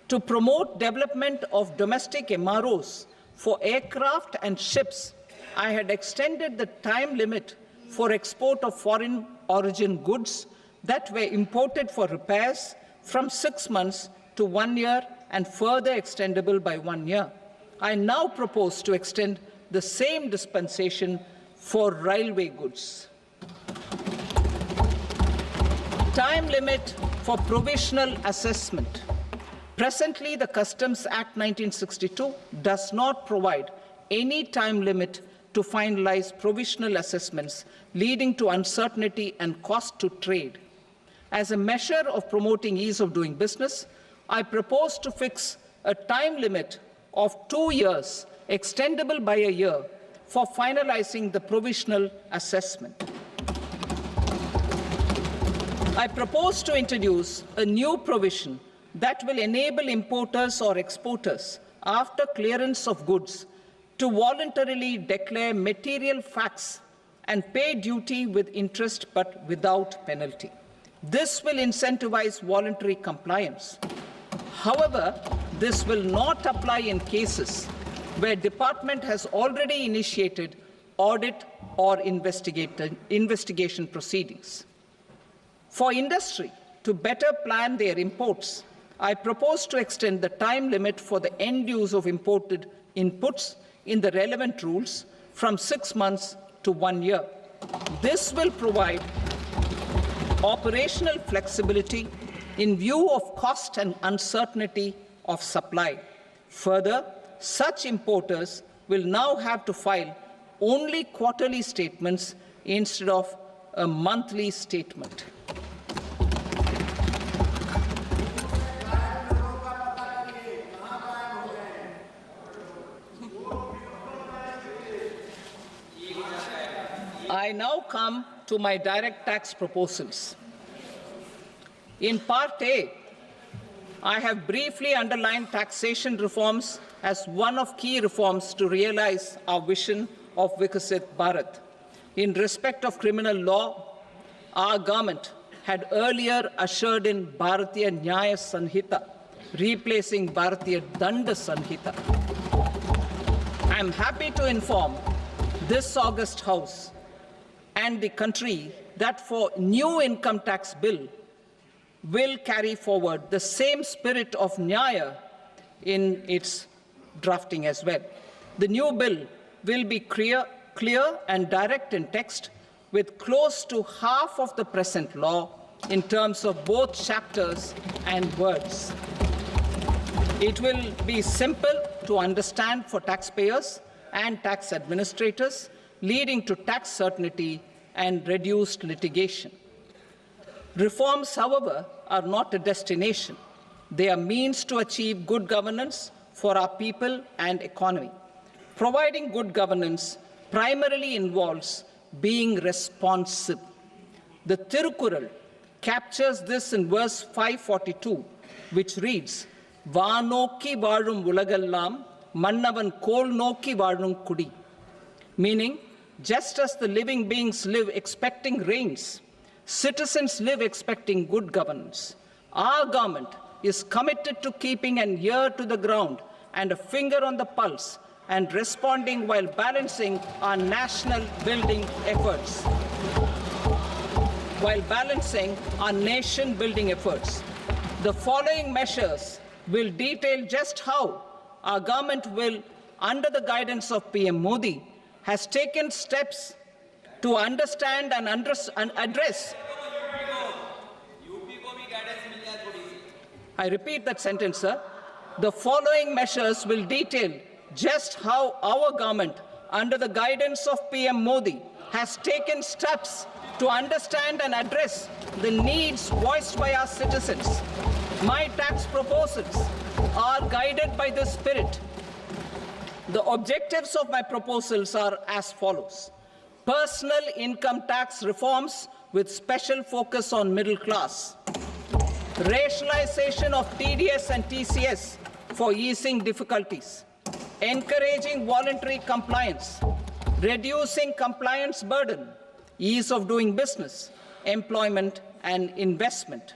to promote development of domestic MROs for aircraft and ships, I had extended the time limit for export of foreign origin goods that were imported for repairs from 6 months to 1 year and further extendable by 1 year. I now propose to extend the same dispensation for railway goods. Time limit for provisional assessment. Presently, the Customs Act 1962 does not provide any time limit to finalize provisional assessments, leading to uncertainty and cost to trade. As a measure of promoting ease of doing business, I propose to fix a time limit of 2 years, extendable by a year, for finalizing the provisional assessment. I propose to introduce a new provision that will enable importers or exporters, after clearance of goods, to voluntarily declare material facts and pay duty with interest but without penalty. This will incentivize voluntary compliance. However, this will not apply in cases where department has already initiated audit or investigation proceedings. For industry to better plan their imports, I propose to extend the time limit for the end use of imported inputs in the relevant rules from 6 months to 1 year. This will provide operational flexibility in view of cost and uncertainty of supply. Further, such importers will now have to file only quarterly statements instead of a monthly statement. I now come to my direct tax proposals. In Part A, I have briefly underlined taxation reforms as one of key reforms to realize our vision of Vikasit Bharat. In respect of criminal law, our government had earlier ushered in Bharatiya Nyaya Sanhita, replacing Bharatiya Danda Sanhita. I am happy to inform this august House and the country that for new income tax bill will carry forward the same spirit of Nyaya in its drafting as well. The new bill will be clear and direct in text, with close to half of the present law in terms of both chapters and words. It will be simple to understand for taxpayers and tax administrators, leading to tax certainty and reduced litigation. Reforms, however, are not a destination. They are means to achieve good governance for our people and economy. Providing good governance primarily involves being responsive. The Tirukural captures this in verse 542, which reads, "Vaanokki vaazhum ulagallam, mannavan kol nokki vaazhum kudi," meaning, just as the living beings live expecting rains, citizens live expecting good governance. Our government is committed to keeping an ear to the ground and a finger on the pulse and responding while balancing our national building efforts. The following measures will detail just how our government will, under the guidance of PM Modi, has taken steps to understand and address. I repeat that sentence, sir. The following measures will detail just how our government, under the guidance of PM Modi, has taken steps to understand and address the needs voiced by our citizens. My tax proposals are guided by this spirit. The objectives of my proposals are as follows: personal income tax reforms with special focus on middle class, rationalization of TDS and TCS for easing difficulties, encouraging voluntary compliance, reducing compliance burden, ease of doing business, employment and investment.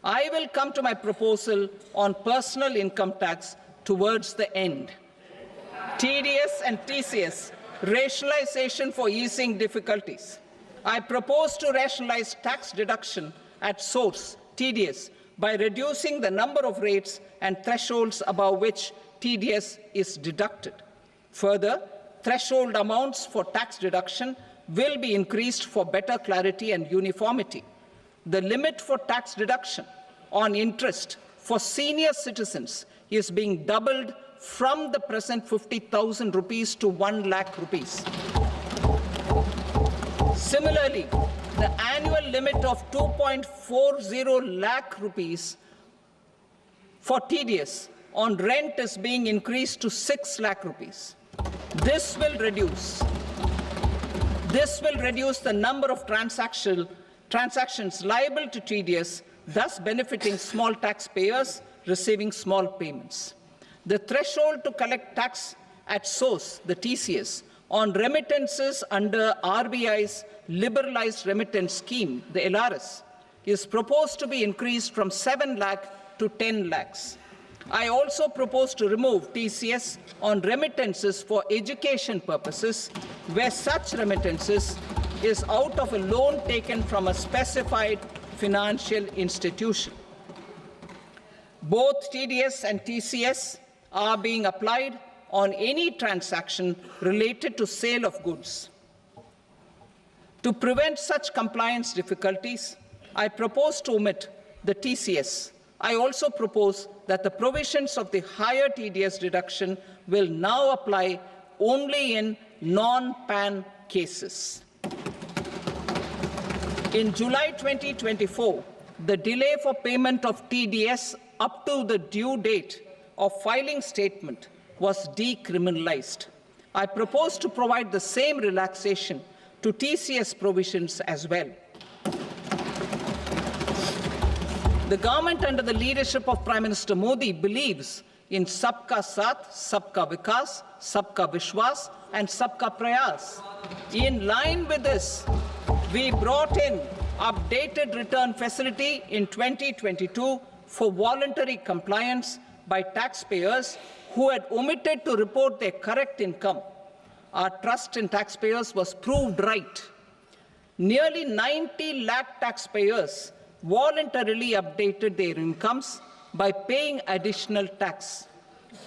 I will come to my proposal on personal income tax towards the end. TDS and TCS, rationalization for easing difficulties. I propose to rationalize tax deduction at source, TDS, by reducing the number of rates and thresholds above which TDS is deducted. Further, threshold amounts for tax deduction will be increased for better clarity and uniformity. The limit for tax deduction on interest for senior citizens is being doubled from the present 50,000 rupees to 1 lakh rupees. Similarly, the annual limit of 2.40 lakh rupees for TDS on rent is being increased to 6 lakh rupees. This will reduce the number of transactions liable to TDS, thus benefiting small taxpayers receiving small payments. The threshold to collect tax at source, the TCS, on remittances under RBI's liberalized remittance scheme, the LRS, is proposed to be increased from 7 lakh to 10 lakhs. I also propose to remove TCS on remittances for education purposes, where such remittances is out of a loan taken from a specified financial institution. Both TDS and TCS are being applied on any transaction related to sale of goods. To prevent such compliance difficulties, I propose to omit the TCS. I also propose that the provisions of the higher TDS deduction will now apply only in non-PAN cases. In July 2024, the delay for payment of TDS up to the due date of filing statement was decriminalized. I propose to provide the same relaxation to TCS provisions as well. The government under the leadership of Prime Minister Modi believes in Sabka Saath, Sabka Vikas, Sabka Vishwas and Sabka Prayas. In line with this, we brought in updated return facility in 2022 for voluntary compliance by taxpayers who had omitted to report their correct income. Our trust in taxpayers was proved right. Nearly 90 lakh taxpayers voluntarily updated their incomes by paying additional tax.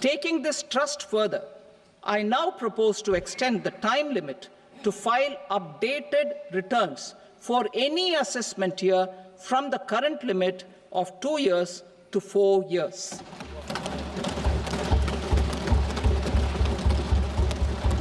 Taking this trust further, I now propose to extend the time limit to file updated returns for any assessment year from the current limit of 2 years to 4 years.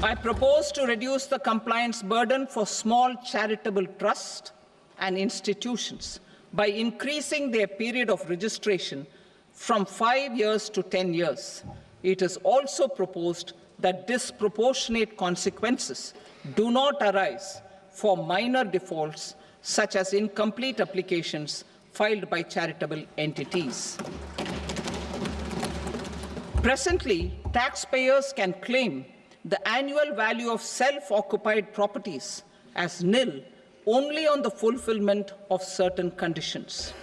I propose to reduce the compliance burden for small charitable trusts and institutions by increasing their period of registration from 5 years to 10 years. It is also proposed that disproportionate consequences do not arise for minor defaults such as incomplete applications filed by charitable entities. Presently, taxpayers can claim the annual value of self-occupied properties as nil only on the fulfillment of certain conditions.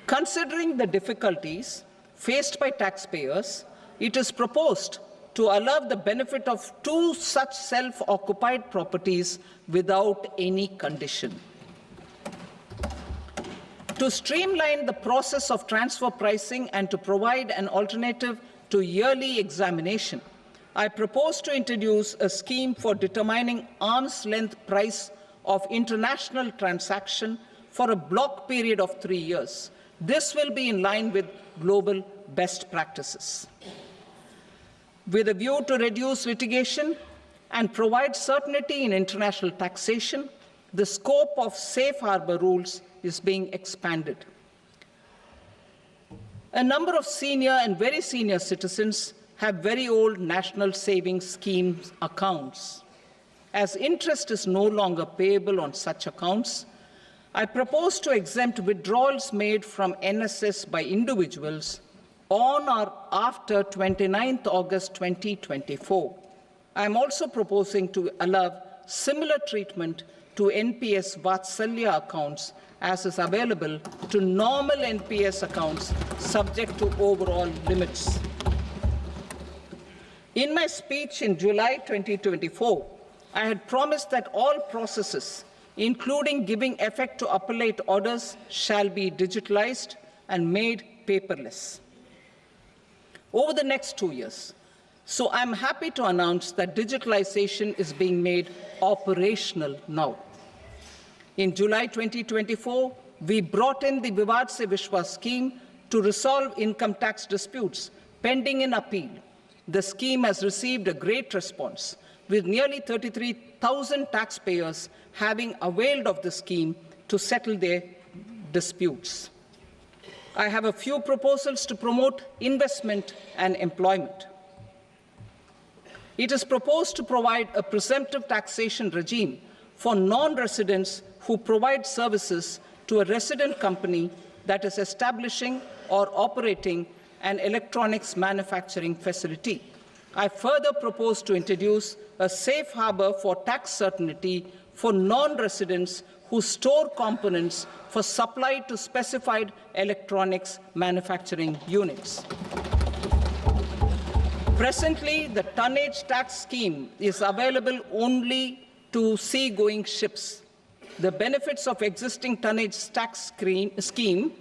Considering the difficulties faced by taxpayers, it is proposed to allow the benefit of 2 such self-occupied properties without any condition. To streamline the process of transfer pricing and to provide an alternative to yearly examination, I propose to introduce a scheme for determining arm's length price of international transaction for a block period of 3 years. This will be in line with global best practices. With a view to reduce litigation and provide certainty in international taxation, the scope of safe harbor rules is being expanded. A number of senior and very senior citizens have very old national savings schemes accounts. As interest is no longer payable on such accounts, I propose to exempt withdrawals made from NSS by individuals on or after 29th August 2024. I am also proposing to allow similar treatment to NPS Vatsalya accounts as is available to normal NPS accounts subject to overall limits. In my speech in July 2024, I had promised that all processes, including giving effect to appellate orders, shall be digitalized and made paperless over the next 2 years. So I'm happy to announce that digitalization is being made operational now. In July 2024, we brought in the Vivad Se Vishwas scheme to resolve income tax disputes pending in appeal. The scheme has received a great response, with nearly 33,000 taxpayers having availed of the scheme to settle their disputes. I have a few proposals to promote investment and employment. It is proposed to provide a presumptive taxation regime for non-residents who provide services to a resident company that is establishing or operating an electronics manufacturing facility. I further propose to introduce a safe harbor for tax certainty for non-residents who store components for supply to specified electronics manufacturing units. Presently, the tonnage tax scheme is available only to sea-going ships. The benefits of existing tonnage tax scheme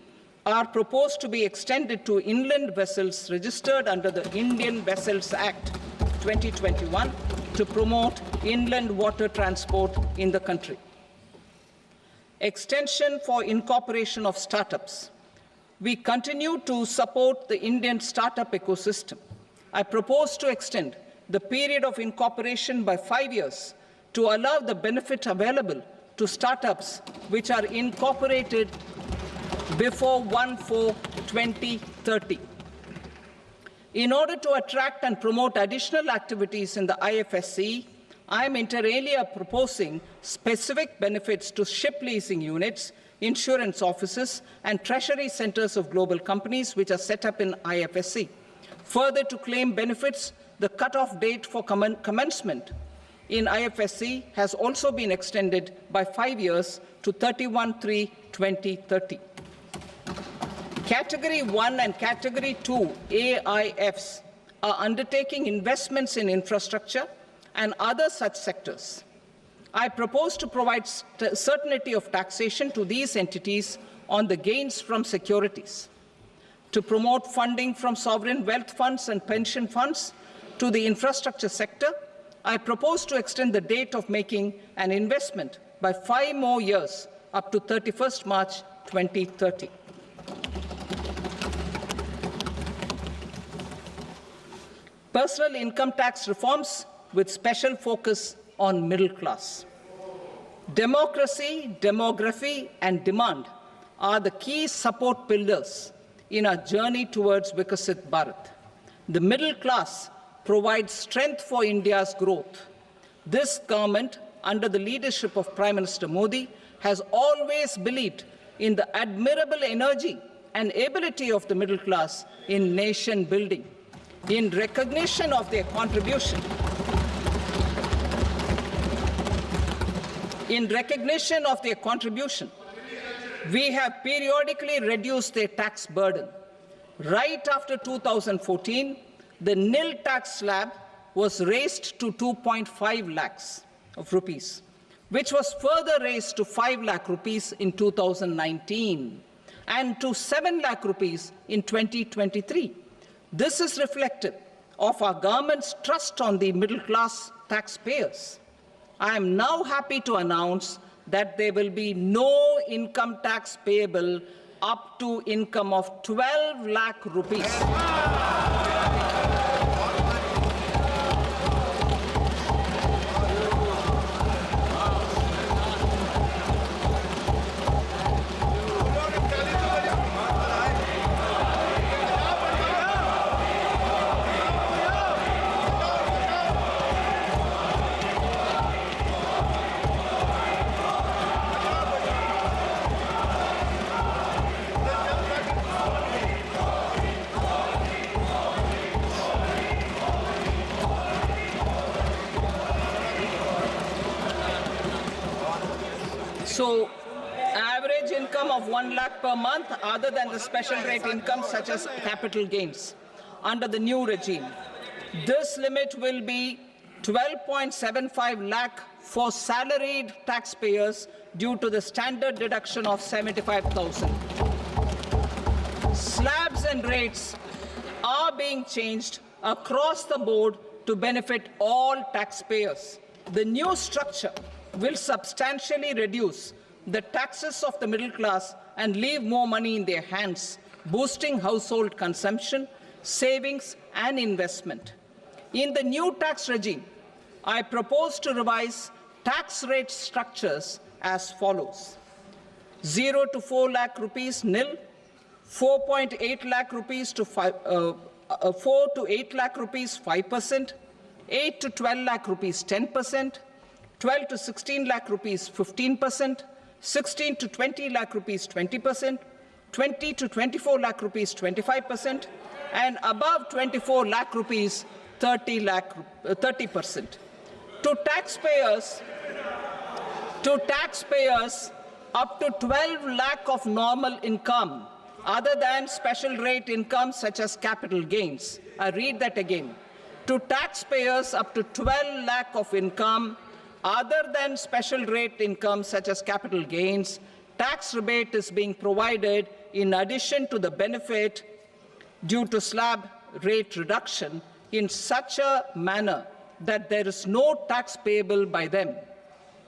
are proposed to be extended to inland vessels registered under the Indian Vessels Act 2021 to promote inland water transport in the country. Extension for incorporation of startups. We continue to support the Indian startup ecosystem. I propose to extend the period of incorporation by 5 years to allow the benefit available to startups which are incorporated before 1/4/2030. In order to attract and promote additional activities in the IFSC, I am inter alia proposing specific benefits to ship leasing units, insurance offices, and treasury centers of global companies which are set up in IFSC. Further, to claim benefits, the cut-off date for commencement in IFSC has also been extended by 5 years to 31/3/2030. Category 1 and Category 2 AIFs are undertaking investments in infrastructure and other such sectors. I propose to provide certainty of taxation to these entities on the gains from securities, to promote funding from sovereign wealth funds and pension funds to the infrastructure sector. I propose to extend the date of making an investment by 5 more years up to 31st March 2030. Personal income tax reforms with special focus on middle class. Democracy, demography, and demand are the key support pillars in our journey towards Vikasit Bharat. The middle class provides strength for India's growth. This government, under the leadership of Prime Minister Modi, has always believed in the admirable energy and ability of the middle class in nation building. In recognition of their contribution, we have periodically reduced their tax burden. Right after 2014, the nil tax slab was raised to 2.5 lakhs of rupees, which was further raised to 5 lakh rupees in 2019 and to 7 lakh rupees in 2023. This is reflective of our government's trust on the middle-class taxpayers. I am now happy to announce that there will be no income tax payable up to income of 12 lakh rupees. So, average income of 1 lakh per month, other than the special rate income such as capital gains, under the new regime. This limit will be 12.75 lakh for salaried taxpayers due to the standard deduction of 75,000. Slabs and rates are being changed across the board to benefit all taxpayers. The new structure will substantially reduce the taxes of the middle class and leave more money in their hands, boosting household consumption, savings, and investment. In the new tax regime, I propose to revise tax rate structures as follows: 0 to 4 lakh rupees nil, 4.8 lakh rupees to 4 to 8 lakh rupees 5%, 8 to 12 lakh rupees 10%, 12 to 16 lakh rupees 15%, 16 to 20 lakh rupees 20%, 20 to 24 lakh rupees 25%, and above 24 lakh rupees 30%. To taxpayers up to 12 lakh of normal income, other than special rate income such as capital gains. I read that again. To taxpayers up to 12 lakh of income, other than special rate income such as capital gains, tax rebate is being provided in addition to the benefit due to slab rate reduction in such a manner that there is no tax payable by them.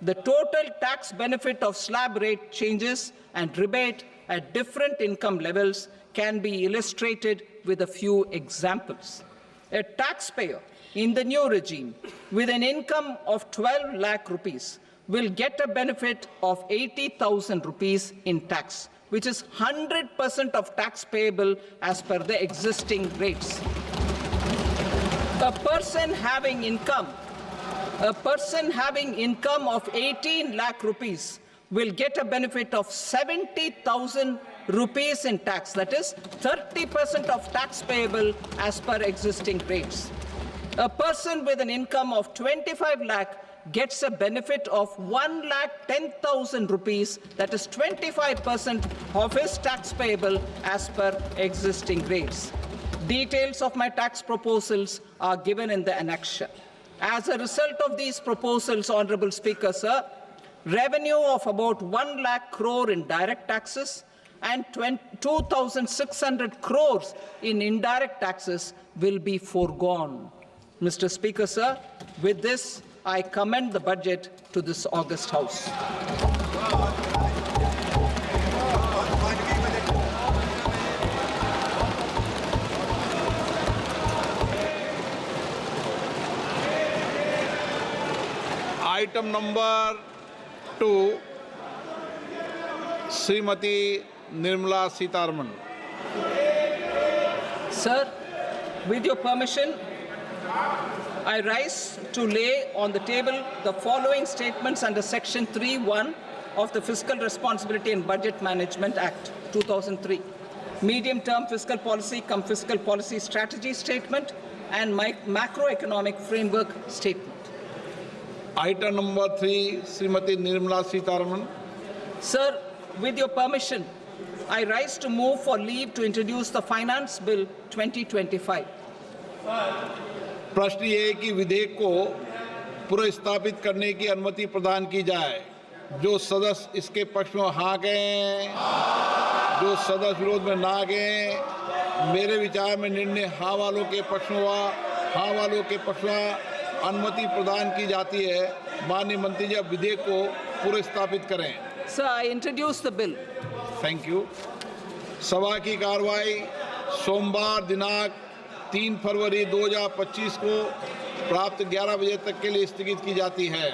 The total tax benefit of slab rate changes and rebate at different income levels can be illustrated with a few examples. A taxpayer in the new regime with an income of 12 lakh rupees will get a benefit of 80,000 rupees in tax, which is 100% of tax payable as per the existing rates. A person having income A person having income of 18 lakh rupees will get a benefit of 70,000 rupees in tax. That is 30% of tax payable as per existing rates. A person with an income of 25 lakh gets a benefit of 1,10,000 rupees, that is 25% of his tax payable as per existing rates. Details of my tax proposals are given in the annexure. As a result of these proposals, Honorable Speaker, sir, revenue of about 1 lakh crore in direct taxes and 2,600 crores in indirect taxes will be foregone. Mr. Speaker, sir, with this, I commend the budget to this august House. Item number 2, Srimati Nirmala Sitharaman. Sir, with your permission, I rise to lay on the table the following statements under Section 3(1) of the Fiscal Responsibility and Budget Management Act, 2003. Medium-term fiscal policy cum fiscal policy strategy statement and macroeconomic framework statement. Item number 3, Srimati Nirmala Sitharaman. Sir, with your permission, I rise to move for leave to introduce the Finance Bill 2025. प्रश्न ये है कि विधेयक को पुनर्स्थापित करने की अनुमति प्रदान की जाए। जो सदस्य इसके पक्ष में हाँ गए, जो सदस्य विरोध में ना गए, मेरे विचार में निर्णय हाँ वालों के पक्ष में हुआ, हाँ वालों के पक्ष में अनुमति प्रदान की जाती है। माननीय मंत्री जी, अब विधेयक को पुनर्स्थापित करें। Sir, I introduce the bill. Thank you. सभा की कार्रवाई सोमवार दिनांक 3 फरवरी 2025 को प्राप्त 11 बजे तक के लिए स्थगित की जाती है।